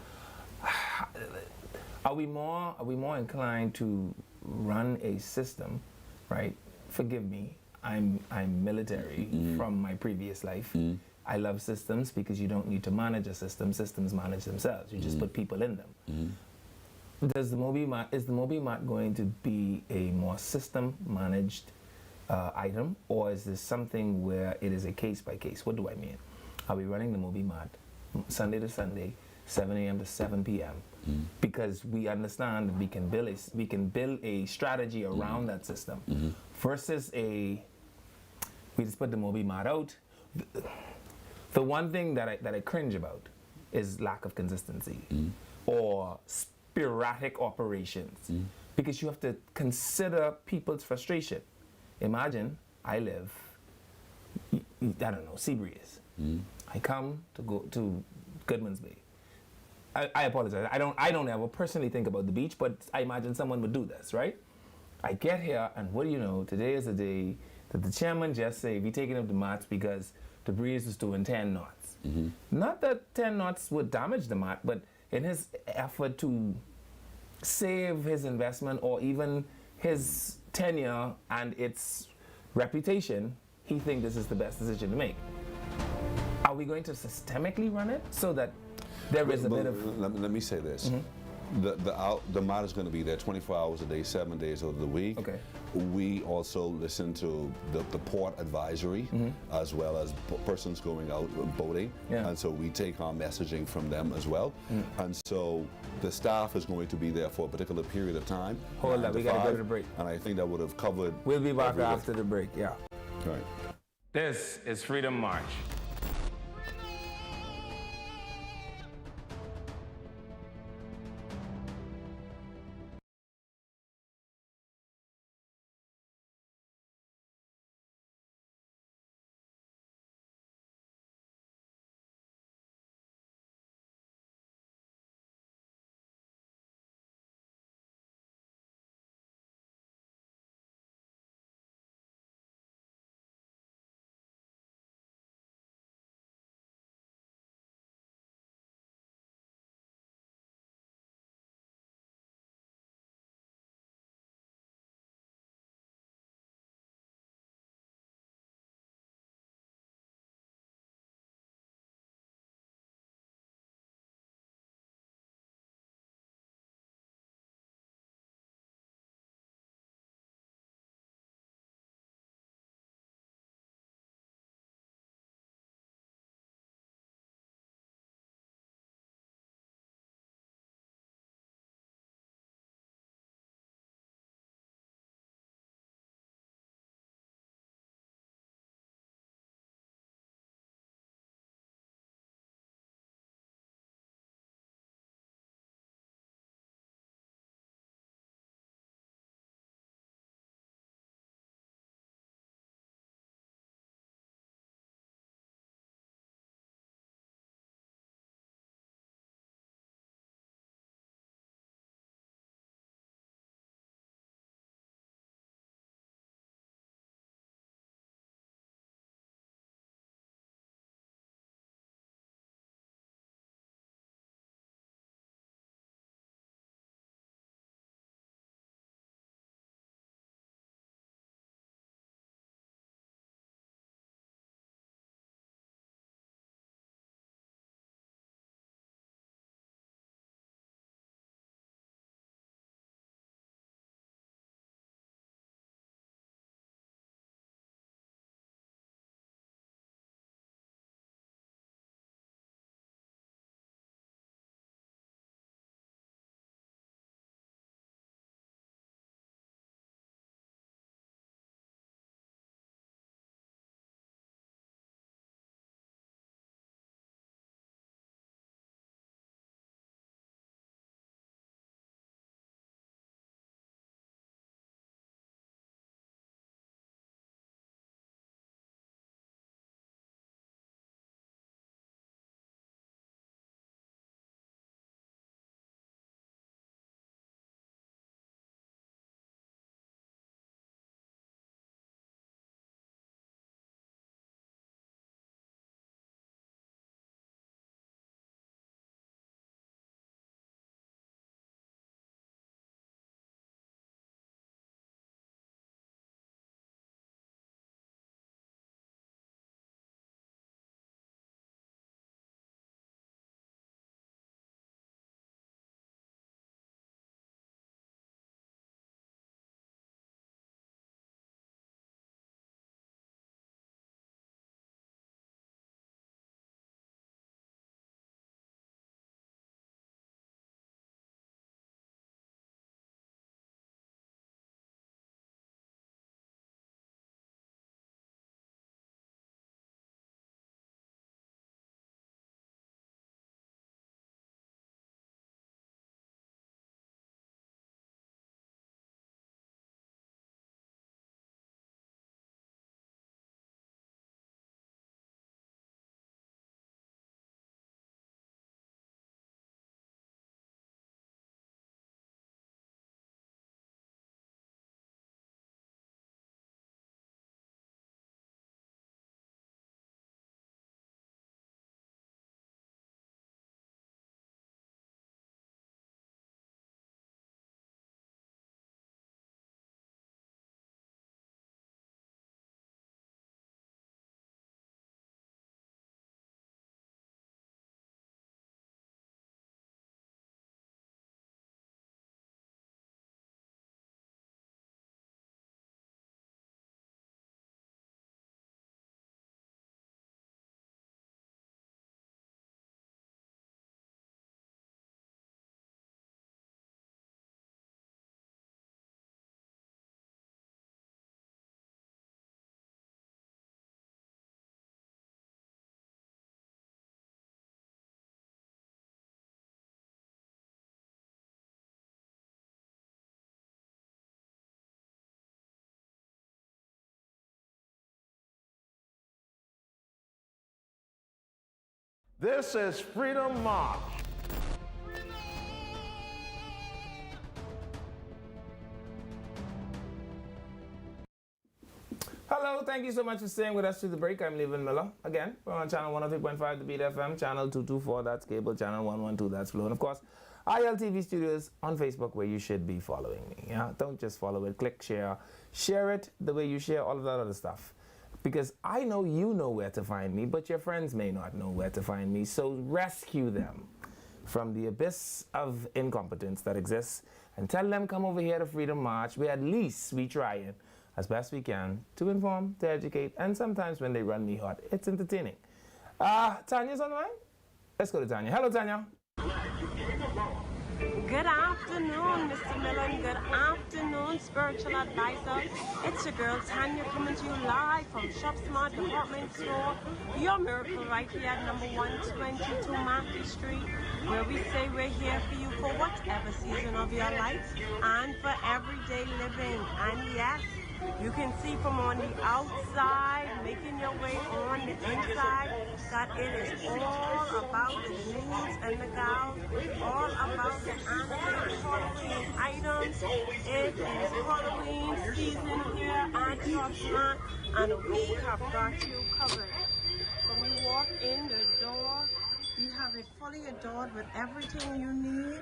are we more inclined to run a system, right? Forgive me, I'm military from my previous life. I love systems because you don't need to manage a system. Systems manage themselves. You just put people in them. Is the Moby mat going to be a more system managed item, or is this something where it is a case by case? What do I mean? Are we running the Moby mat Sunday to Sunday, 7 a.m. to 7 p.m. because we understand that we can build a strategy around that system versus we just put the Moby mat out. The one thing that I cringe about is lack of consistency or sporadic operations, because you have to consider people's frustration. Imagine I live, I don't know, Seabreeze. I come to go to Goodman's Bay. I apologize. I don't ever personally think about the beach, but I imagine someone would do this, right? I get here, and what do you know? Today is the day that the chairman just said we're taking up the mats because the breeze was doing 10 knots. Not that 10 knots would damage the mat, but in his effort to save his investment or even his tenure and its reputation, he thinks this is the best decision to make. Are we going to systemically run it so that there is a bit of... Let me say this. The mat is going to be there 24 hours a day, 7 days of the week. Okay. We also listen to the port advisory as well as persons going out boating. Yeah. And so we take our messaging from them as well. And so the staff is going to be there for a particular period of time. Hold on, we got to go to the break. And I think that would have covered... We'll be back everything. after the break, yeah. Right. This is Freedom March. This is Freedom March. Hello, thank you so much for staying with us through the break. I'm Levin Miller. Again, we're on channel 103.5 The Beat FM, channel 224, that's cable, channel 112, that's Flow. And of course, ILTV Studios on Facebook, where you should be following me. Yeah, don't just follow it, click share. Share it the way you share all of that other stuff. Because I know you know where to find me, but your friends may not know where to find me. So rescue them from the abyss of incompetence that exists and tell them come over here to Freedom March, where at least we trying as best we can to inform, to educate, and sometimes when they run me hot, it's entertaining. Tanya's on the line? Let's go to Tanya. Hello, Tanya. Good afternoon, Mr. Millen. Good afternoon, spiritual advisor. It's your girl Tanya coming to you live from Shop Smart Department Store. Your miracle right here at number 122 Matthew Street, where we say we're here for you for whatever season of your life and for everyday living. And yes, you can see from on the outside, making your way on the inside, that it is all about the news and the gals, all about the antique Halloween items. It is Halloween season here at Shop Smart, and we have got you covered. When you walk in the door, you have it fully adored with everything you need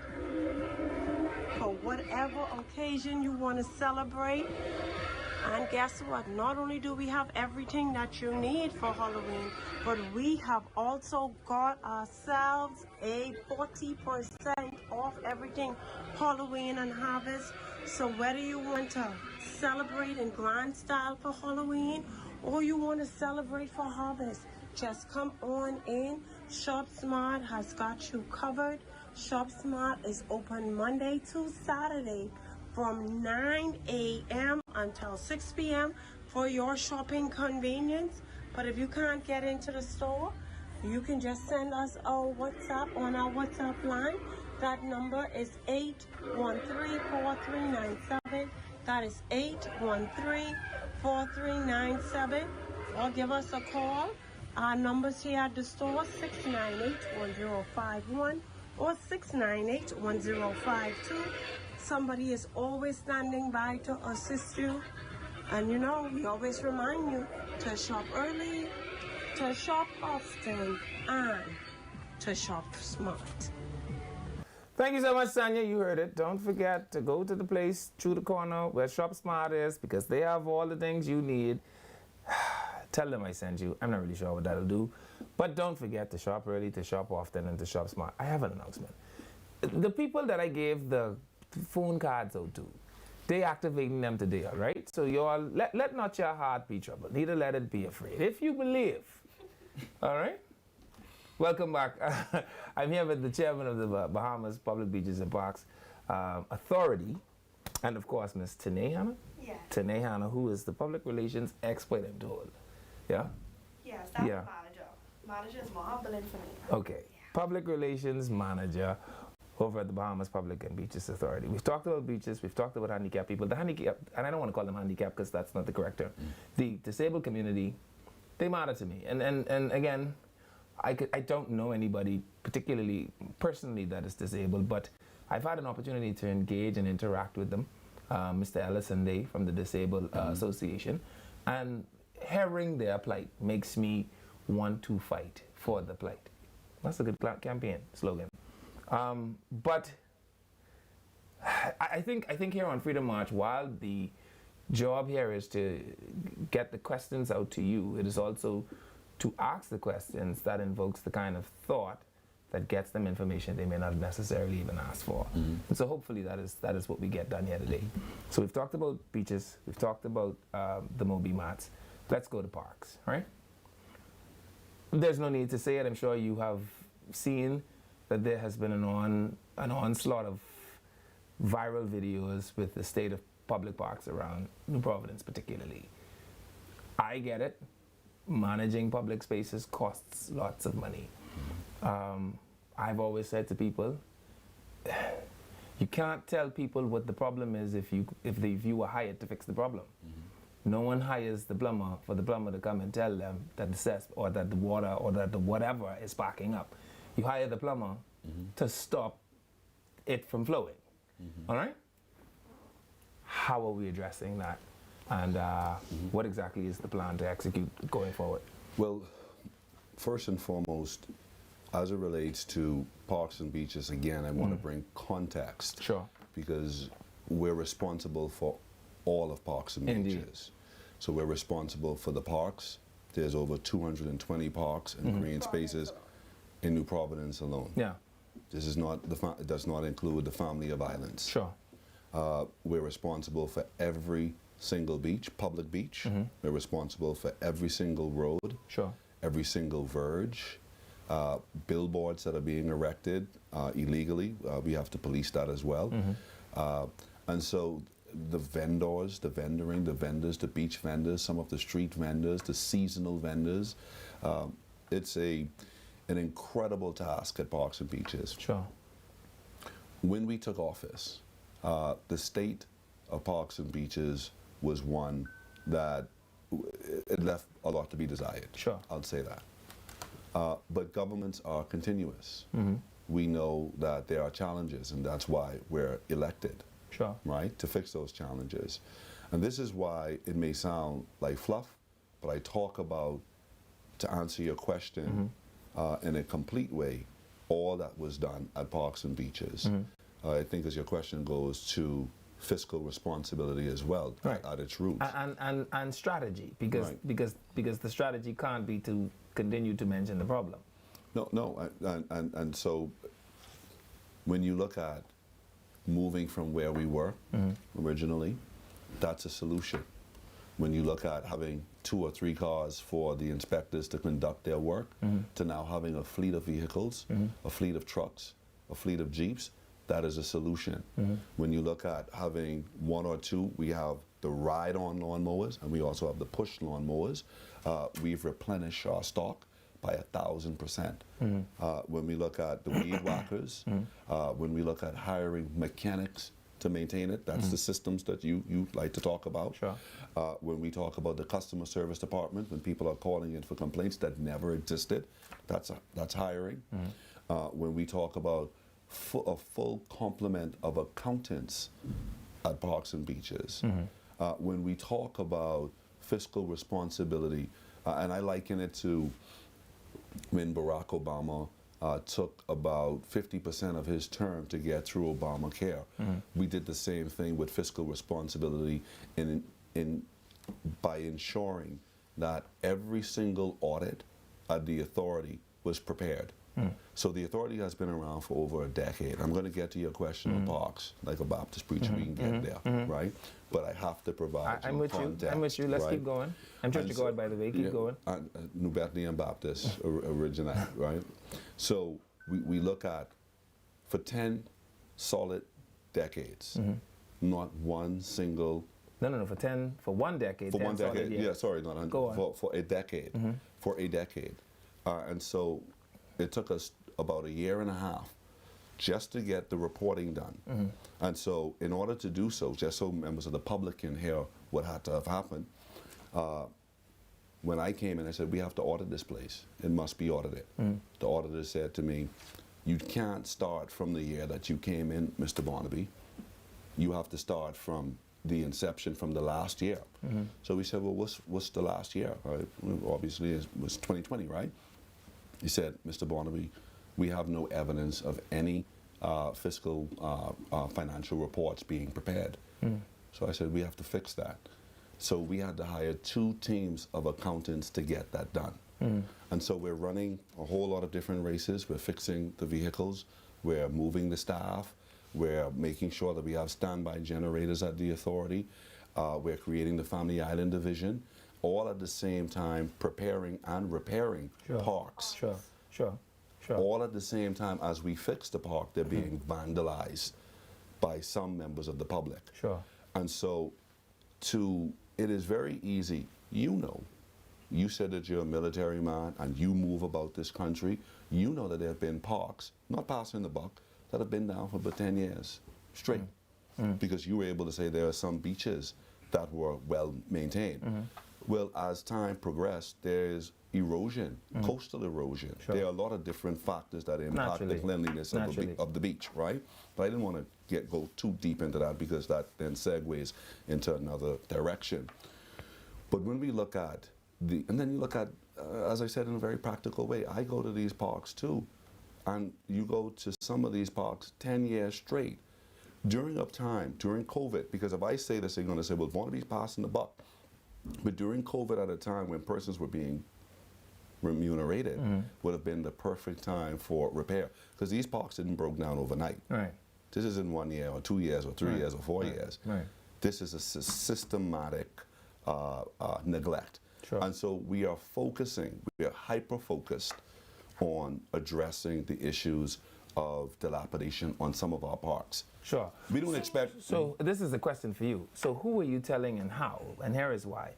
for whatever occasion you want to celebrate. And guess what? Not only do we have everything that you need for Halloween, but we have also got ourselves a 40% off everything Halloween and Harvest. So whether you want to celebrate in grand style for Halloween or you want to celebrate for Harvest, just come on in. Shop Smart has got you covered. Shop Smart is open Monday to Saturday from 9 a.m. until 6 p.m. for your shopping convenience. But if you can't get into the store, you can just send us a WhatsApp on our WhatsApp line. That number is 813-4397. That is 813-4397. Or give us a call. Our numbers here at the store, 698-1051 or 698-1052. Somebody is always standing by to assist you. And you know, we always remind you to shop early, to shop often, and to shop smart. Thank you so much, Tanya. You heard it. Don't forget to go to the place through the corner where Shop Smart is, because they have all the things you need. Tell them I sent you. I'm not really sure what that'll do. But don't forget to shop early, to shop often, and to shop smart. I have an announcement. The people that I gave the phone cards out to, they activating them today, all right? So you all, let not your heart be troubled, neither let it be afraid. If you believe, all right? Welcome back. I'm here with the chairman of the Bahamas Public Beaches and Parks Authority, and of course, Miss Tanae Hanna. Yeah. Tanae Hanna, who is the public relations expert, I'm told. Yeah? Yes, that's Yeah. manager. Manager is more humbling for me. Okay. Public relations manager over at the Bahamas Public and Beaches Authority. We've talked about beaches, we've talked about handicapped people. The handicap, and I don't want to call them handicapped because that's not the correct term. The disabled community, they matter to me. And again, I don't know anybody particularly personally that is disabled, but I've had an opportunity to engage and interact with them. Mr. Ellis and they from the Disabled Association, and hearing their plight makes me want to fight for the plight. That's a good campaign slogan. But I think here on Freedom March, while the job here is to get the questions out to you, it is also to ask the questions that invokes the kind of thought that gets them information they may not necessarily even ask for. And so hopefully that is what we get done here today. So we've talked about beaches, we've talked about the Moby mats. Let's go to parks, right? There's no need to say it. I'm sure you have seen that there has been an onslaught of viral videos with the state of public parks around New Providence particularly. I get it. Managing public spaces costs lots of money. I've always said to people, you can't tell people what the problem is if you were hired to fix the problem. No one hires the plumber for the plumber to come and tell them that the cess or that the water or that the whatever is backing up. You hire the plumber to stop it from flowing. All right? How are we addressing that? And what exactly is the plan to execute going forward? Well, first and foremost, as it relates to parks and beaches, again, I want to bring context. Sure. Because we're responsible for all of parks and Indeed. beaches. So we're responsible for the parks. There's over 220 parks and green spaces in New Providence alone. Yeah. This is not it does not include the family of islands. Sure. We're responsible for every single beach, public beach. We're responsible for every single road, Sure. every single verge, billboards that are being erected illegally. We have to police that as well. And so the vendors, the vendoring, the vendors, the beach vendors, some of the street vendors, the seasonal vendors, it's an incredible task at parks and beaches. Sure. When we took office, the state of parks and beaches was one that it left a lot to be desired. Sure. I'll say that. But governments are continuous. We know that there are challenges, and that's why we're elected, Sure. right, to fix those challenges. And this is why it may sound like fluff, but I talk about, to answer your question in a complete way, all that was done at parks and beaches. I think as your question goes to fiscal responsibility as well, Right. at its roots. And strategy, because Right. because the strategy can't be to continue to mention the problem. No, and so when you look at moving from where we were originally, that's a solution. When you look at having 2 or 3 cars for the inspectors to conduct their work, to now having a fleet of vehicles, a fleet of trucks, a fleet of Jeeps, that is a solution. When you look at having 1 or 2, we have the ride-on lawnmowers, and we also have the push lawnmowers. We've replenished our stock by 1,000%. When we look at the weed whackers, when we look at hiring mechanics to maintain it, that's the systems that you like to talk about. Sure. When we talk about the customer service department, when people are calling in for complaints that never existed, that's hiring. When we talk about a full complement of accountants at parks and beaches, when we talk about fiscal responsibility, and I liken it to when Barack Obama took about 50% of his term to get through Obamacare. We did the same thing with fiscal responsibility by ensuring that every single audit at the authority was prepared. So the authority has been around for over a decade. I'm going to get to your question of parks, like a Baptist preacher, we can get there, right? But I have to provide I'm with context, you. I'm with you. Let's right? keep going. I'm Church of God, by the way. Keep going. New Bethlehem Baptist originate, right? So we look at, for 10 solid decades, not one single... No, for 1 decade. For 1 decade, solid, yeah, sorry, not 100. Go on. For a decade. For a decade. And so it took us about 1.5 years just to get the reporting done. And so in order to do so, just so members of the public can hear what had to have happened, when I came in, I said, we have to audit this place. It must be audited. The auditor said to me, you can't start from the year that you came in, Mr. Barnaby. You have to start from the inception from the last year. So we said, well, what's the last year? Right? Obviously, it was 2020, right? He said, Mr. Barnaby, we have no evidence of any fiscal financial reports being prepared. So I said, we have to fix that. So we had to hire 2 teams of accountants to get that done. And so we're running a whole lot of different races. We're fixing the vehicles. We're moving the staff. We're making sure that we have standby generators at the authority. We're creating the Family Island Division, all at the same time preparing and repairing parks. Sure. All at the same time as we fix the park, they're being vandalized by some members of the public. Sure. And so it is very easy, you said that you're a military man and you move about this country, you know that there have been parks, not passing the buck, that have been down for about 10 years straight. Because you were able to say there are some beaches that were well maintained. Well, as time progressed, there's erosion, coastal erosion. Sure. There are a lot of different factors that impact the Naturally. cleanliness of the beach, right? But I didn't want to go too deep into that because that then segues into another direction. But when we look at and then you look at, as I said, in a very practical way, I go to these parks too, and you go to some of these parks 10 years straight. During during COVID, because if I say this, they're going to say, well, Barnaby's passing the buck. But during COVID, at a time when persons were being remunerated, would have been the perfect time for repair, because these parks didn't broke down overnight. Right. This isn't 1 year or 2 years or 3 years or 4 years. Right. This is a systematic neglect. Sure. And so we are hyper-focused on addressing the issues of dilapidation on some of our parks. Sure. We don't expect... So this is a question for you. So who are you telling and how? And here is why.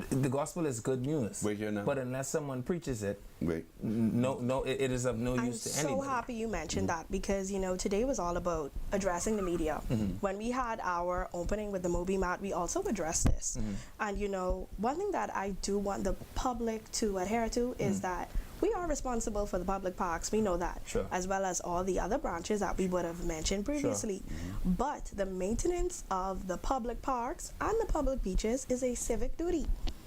The gospel is good news. We're here now. But unless someone preaches it, Wait. it is of no use to anybody. I'm so happy you mentioned that, because, you know, today was all about addressing the media. When we had our opening with the Moby Mat, we also addressed this. And, you know, one thing that I do want the public to adhere to is that we are responsible for the public parks. We know that, Sure. as well as all the other branches that we would have mentioned previously. But the maintenance of the public parks and the public beaches is a civic duty.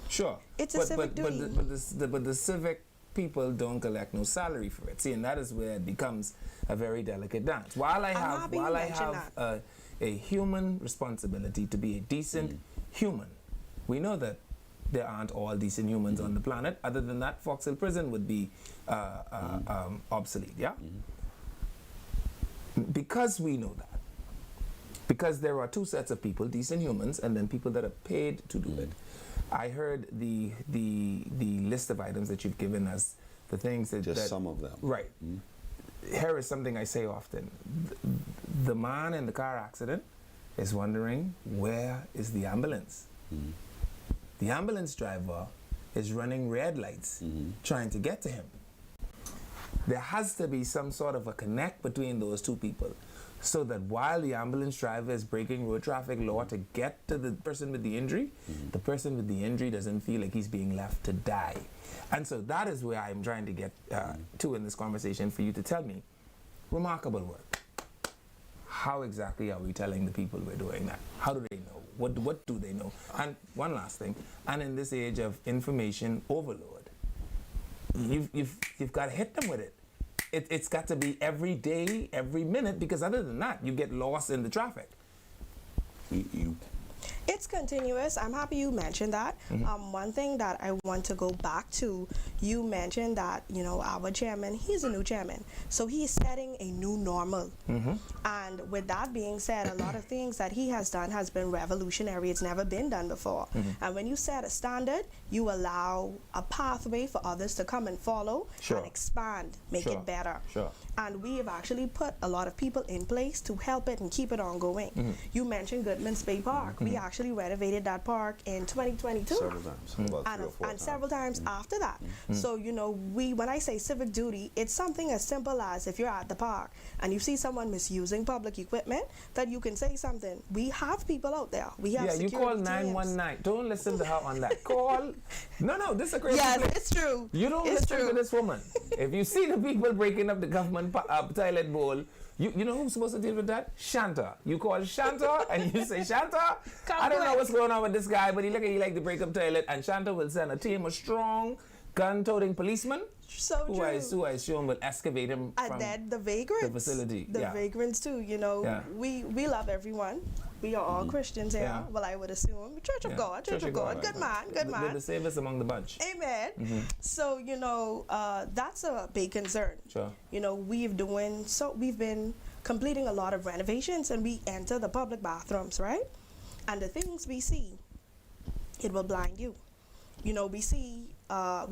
Sure. It's a civic duty. But the civic people don't collect no salary for it. See, and that is where it becomes a very delicate dance. While I have a human responsibility to be a decent human, we know that there aren't all decent humans on the planet. Other than that, Fox Hill Prison would be obsolete, yeah? Because we know that, because there are two sets of people, decent humans, and then people that are paid to do it. I heard the list of items that you've given us, the things that... Just some of them. Right. Here is something I say often. The man in the car accident is wondering, where is the ambulance? The ambulance driver is running red lights trying to get to him. There has to be some sort of a connect between those two people, so that while the ambulance driver is breaking road traffic law to get to the person with the injury, the person with the injury doesn't feel like he's being left to die. And so that is where I'm trying to get to in this conversation, for you to tell me, remarkable work. How exactly are we telling the people we're doing that? How do they know? What do they know? And one last thing, and in this age of information overload, you've got to hit them with it. It's got to be every day, every minute, because other than that, you get lost in the traffic. It's continuous. I'm happy you mentioned that. One thing that I want to go back to, you mentioned that, you know, our chairman, he's a new chairman, so he's setting a new normal. And with that being said, a lot of things that he has done has been revolutionary. It's never been done before. And when you set a standard, you allow a pathway for others to come and follow and expand, make it better. And we have actually put a lot of people in place to help it and keep it ongoing. You mentioned Goodman's Bay Park. We actually renovated that park in 2022. Several times, about 3 or 4 and several times after that. So, you know, when I say civic duty, it's something as simple as, if you're at the park and you see someone misusing public equipment, that you can say something. We have people out there. We have you call 919. Don't listen to her on that. Call. No, this is a crazy place. It's true. You don't listen to this woman. If you see the people breaking up the government toilet bowl, you know who's supposed to deal with that? Shanta. You call Shanta and you say, Shanta, I don't know what's going on with this guy, but he like to break up toilet, and Shanta will send a team of strong gun-toting policemen who I assume will excavate him from then the vagrants, the facility. The vagrants too, you know. We love everyone. We are all Christians here. Well, I would assume. Church of God, Church of God. Good man. We're the safest among the bunch. Amen. So, you know, that's a big concern. You know, we've been completing a lot of renovations, and we enter the public bathrooms, right? And the things we see, it will blind you. You know, we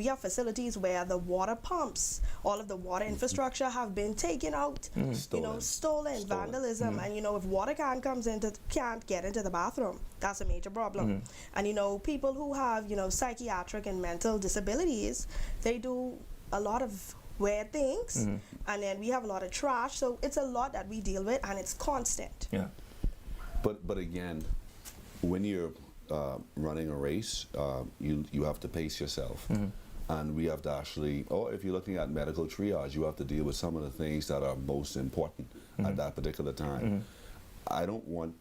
have facilities where the water pumps, all of the water infrastructure have been taken out, stolen, vandalism. And, you know, if water can't get into the bathroom, that's a major problem. And, you know, people who have, you know, psychiatric and mental disabilities, they do a lot of weird things. And then we have a lot of trash. So it's a lot that we deal with, and it's constant. But again, when you're running a race, you have to pace yourself. And we have to actually, or if you're looking at medical triage, you have to deal with some of the things that are most important at that particular time. I don't want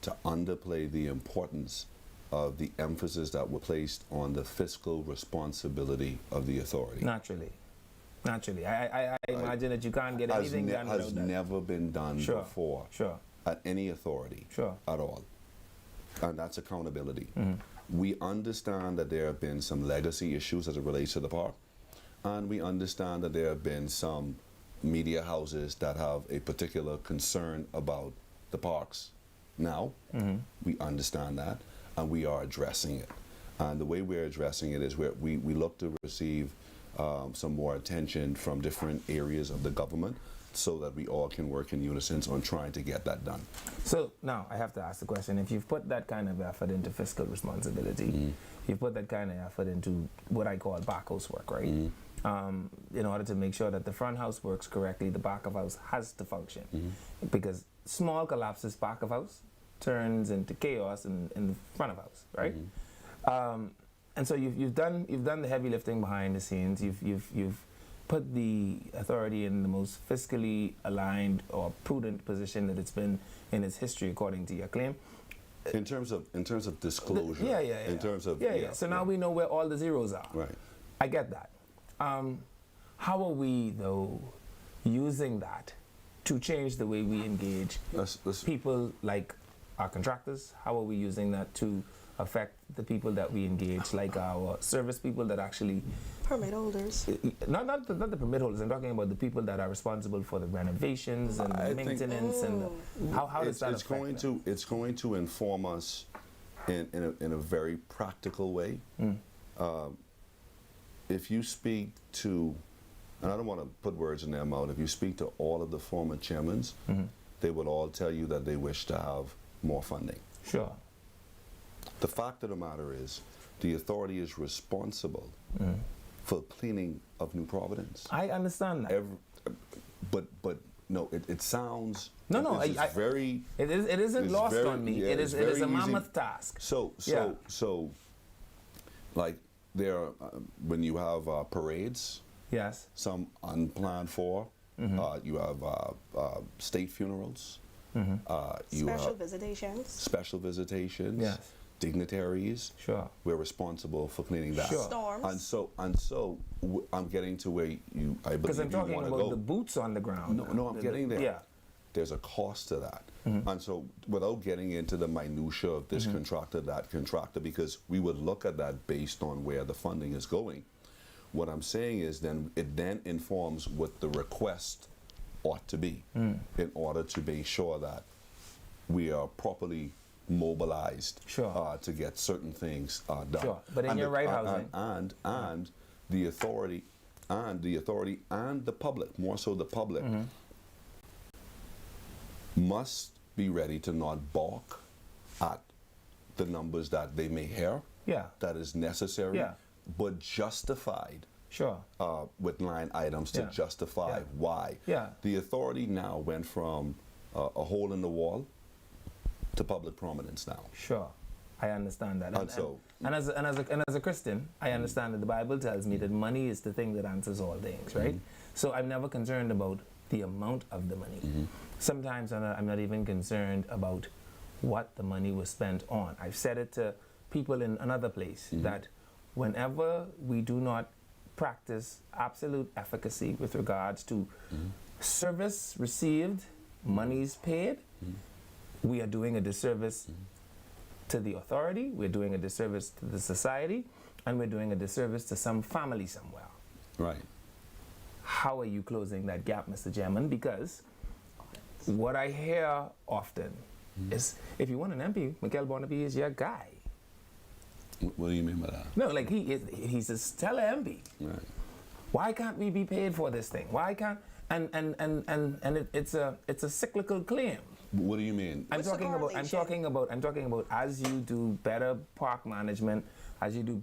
to underplay the importance of the emphasis that were placed on the fiscal responsibility of the authority. Naturally. I imagine that you can't get anything done without has that. never been done before at any authority at all. And that's accountability. We understand that there have been some legacy issues as it relates to the park, and we understand that there have been some media houses that have a particular concern about the parks. Now, we understand that, and we are addressing it. And the way we're addressing it is we look to receive some more attention from different areas of the government so that we all can work in unison on trying to get that done. So now I have to ask the question, if you've put that kind of effort into fiscal responsibility, you've put that kind of effort into what I call back house work, right? In order to make sure that the front house works correctly, the back of house has to function. Because small collapses back of house turns into chaos in the front of house, right? And so you've done the heavy lifting behind the scenes. You've put the authority in the most fiscally aligned or prudent position that it's been in its history, according to your claim. In terms of disclosure. In terms of So now we know where all the zeros are. Right. I get that. How are we though using that to change the way we engage people like our contractors? How are we using that to affect the people that we engage, like our service people that actually permit holders? Not the permit holders. I'm talking about the people that are responsible for the renovations and the maintenance and how does that affect them? It's going to inform us in a very practical way. If you speak to, and I don't want to put words in their mouth, if you speak to all of the former chairmen, they will all tell you that they wish to have more funding. Sure. The fact of the matter is, the authority is responsible for cleaning of New Providence. I understand that. But no, it sounds it isn't lost on me. It is a mammoth task. So like there are, when you have parades, yes, some unplanned for, you have state funerals, you special visitations. Special visitations. Yes. Dignitaries. Sure. We're responsible for cleaning that. Sure. Storms. And so I'm getting to where I believe because I'm talking about go. the boots on the ground. No, I'm getting there. Yeah. There's a cost to that. And so without getting into the minutia of this contractor, that contractor, because we would look at that based on where the funding is going, what I'm saying is then it then informs what the request ought to be in order to make sure that we are properly mobilized to get certain things done. Sure, but in your right housing. And the authority and the public, more so the public, must be ready to not balk at the numbers that they may hear. Yeah. That is necessary, but justified. Sure. With line items to justify why. Yeah. The authority now went from a hole in the wall to public prominence now. Sure, I understand that. And as a Christian, I understand that the Bible tells me that money is the thing that answers all things, right? So I'm never concerned about the amount of the money. Sometimes I'm not even concerned about what the money was spent on. I've said it to people in another place that whenever we do not practice absolute efficacy with regards to service received, monies paid, we are doing a disservice to the authority, we're doing a disservice to the society, and we're doing a disservice to some family somewhere. Right. How are you closing that gap, Mr. Chairman? Because what I hear often is, if you want an MP, Miguel Barnaby is your guy. What do you mean by that? No, like he's a stellar MP. Right. Why can't we be paid for this thing? Why can't it's a cyclical claim. What do you mean? I'm talking about as you do better park management, as you do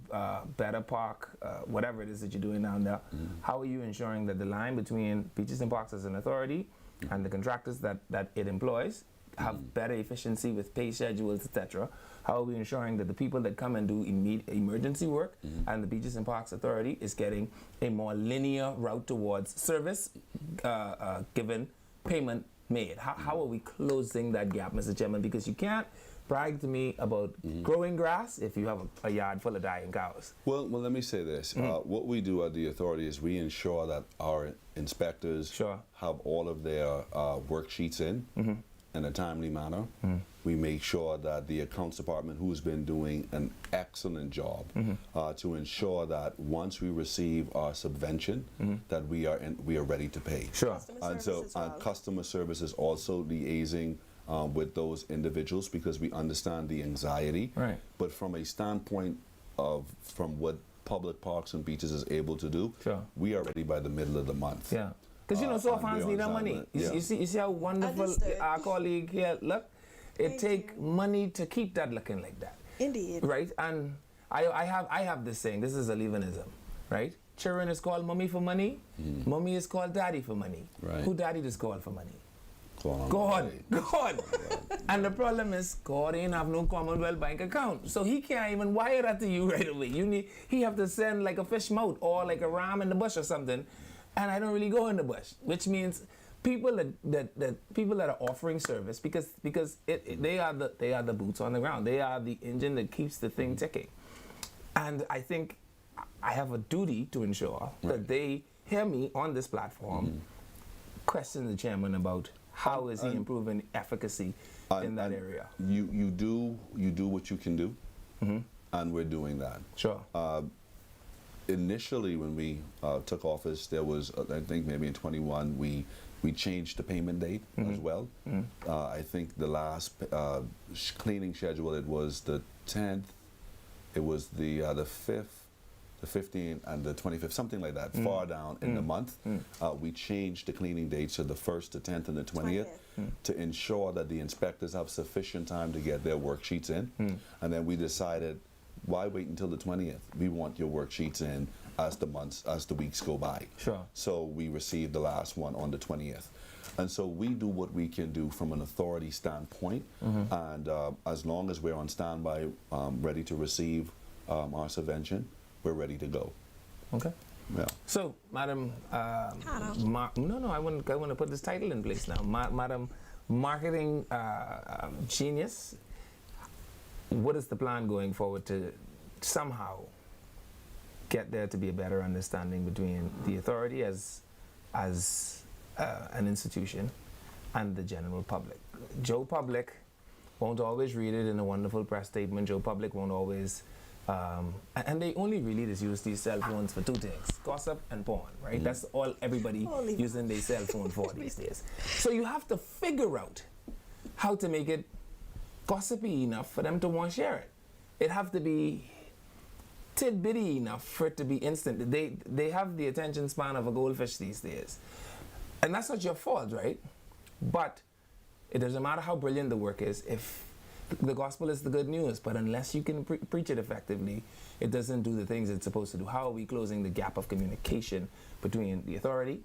better park, whatever it is that you're doing down there, how are you ensuring that the line between Beaches and Parks as an authority and the contractors that it employs have better efficiency with pay schedules, etc.? How are we ensuring that the people that come and do emergency work and the Beaches and Parks Authority is getting a more linear route towards service given payment made? How are we closing that gap, Mr. Chairman? Because you can't brag to me about growing grass if you have a yard full of dying cows. Well, let me say this. What we do at the authority is we ensure that our inspectors have all of their worksheets in a timely manner. We make sure that the accounts department, who's been doing an excellent job to ensure that once we receive our subvention, that we are ready to pay. And so customer service is also liaising with those individuals because we understand the anxiety. But from a standpoint of from what public parks and beaches is able to do, we are ready by the middle of the month. Because you know, so fans need our money. You see how wonderful our colleague here look? It take money to keep that looking like that. Indeed. Right? And I have this saying, this is a Leavenism, right? Children is called mommy for money, mommy is called daddy for money. Who daddy is called for money? God. And the problem is, God ain't have no Commonwealth bank account. So he can't even wire that to you right away. He have to send like a fish mouth or like a ram in the bush or something. And I don't really go in the bush, which means people that are offering service because they are the boots on the ground. They are the engine that keeps the thing ticking. And I think I have a duty to ensure that they hear me on this platform, question the chairman about how is he improving efficacy in that area. You do what you can do, and we're doing that. Initially, when we took office, there was, I think maybe in 21, we changed the payment date as well. I think the last cleaning schedule, it was the 10th, it was the 5th, the 15th, and the 25th, something like that, far down in the month. We changed the cleaning dates to the 1st, the 10th, and the 20th to ensure that the inspectors have sufficient time to get their worksheets in. And then we decided, why wait until the 20th? We want your worksheets in as the weeks go by. So we received the last one on the 20th. And so we do what we can do from an authority standpoint. And as long as we're on standby, ready to receive our subvention, we're ready to go. Okay. Yeah. So, Madam, I want to put this title in place now. Madam Marketing Genius, what is the plan going forward to somehow get there to be a better understanding between the authority as an institution and the general public? Joe Public won't always read it in a wonderful press statement. Joe Public won't always, and they only really just use these cell phones for two things: gossip and porn, right? That's all everybody using their cell phone for these days. So you have to figure out how to make it gossipy enough for them to want to share it. It have to be tidbitty enough for it to be instant. They have the attention span of a goldfish these days. And that's not your fault, right? But it doesn't matter how brilliant the work is if the gospel is the good news, but unless you can preach it effectively, it doesn't do the things it's supposed to do. How are we closing the gap of communication between the authority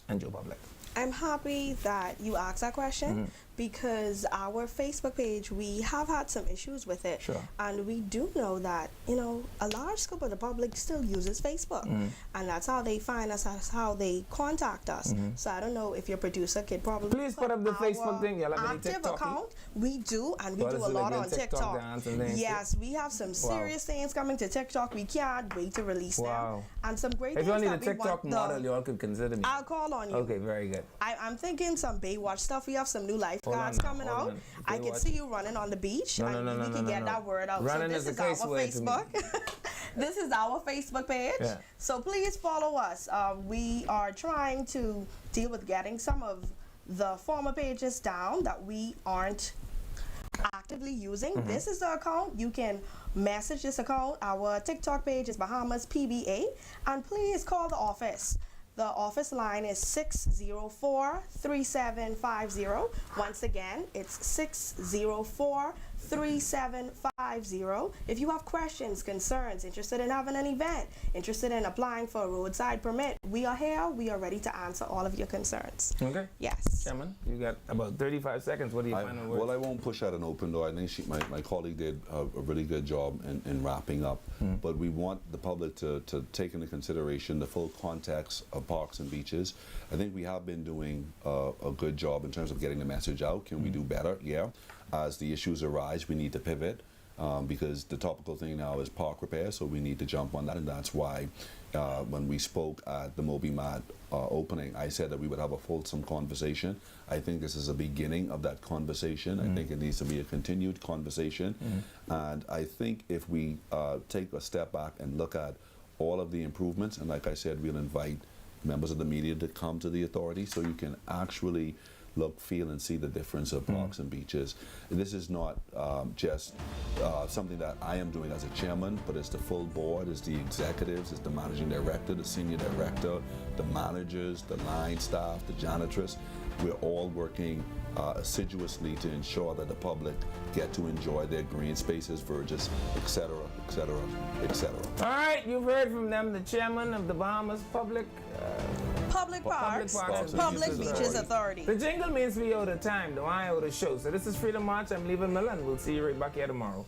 and Joe Public? I'm happy that you asked that question because our Facebook page, we have had some issues with it. And we do know that, a large scope of the public still uses Facebook. And that's how they find us, that's how they contact us. So I don't know if your producer could probably please put up the Facebook thing. Active account. We do, and we do a lot on TikTok. Yes, we have some serious things coming to TikTok. We can't wait to release them. And some great things. If you need a TikTok model, you all could consider me. I'll call on you. Okay, very good. I'm thinking some Baywatch stuff. We have some new lifeguards coming out. I can see you running on the beach. We can get that word out. Running so this is our Facebook. This is our Facebook page. So please follow us. We are trying to deal with getting some of the former pages down that we aren't actively using. This is the account. You can message this account. Our TikTok page is Bahamas PBA. And please call the office. The office line is 604-3750. Once again, it's 3750. If you have questions, concerns, interested in having an event, interested in applying for a roadside permit, we are here. We are ready to answer all of your concerns. Okay. Yes. Chairman, you got about 35 seconds. What do you final words? Well, I won't push out an open door. I think my colleague did a really good job in wrapping up. But we want the public to take into consideration the full context of parks and beaches. I think we have been doing a good job in terms of getting the message out. Can we do better? Yeah. As the issues arise, we need to pivot. Because the topical thing now is park repair, so we need to jump on that, and that's why when we spoke at the Moby Mat opening, I said that we would have a fulsome conversation. I think this is a beginning of that conversation. I think it needs to be a continued conversation, and I think if we take a step back and look at all of the improvements, and like I said, we'll invite members of the media to come to the authority so you can actually look, feel, and see the difference of parks and beaches. And this is not just something that I am doing as a chairman, but it's the full board, it's the executives, it's the managing director, the senior director, the managers, the line staff, the janitress. We're all working assiduously to ensure that the public get to enjoy their green spaces, verges, etc., etc., etc. All right, you've heard from them, the chairman of the Bahamas Public Parks, and Public Beaches Authority. The jingle means we owe the time, though I owe the show. So this is Freedom March. I'm Leaving Miller, and we'll see you right back here tomorrow.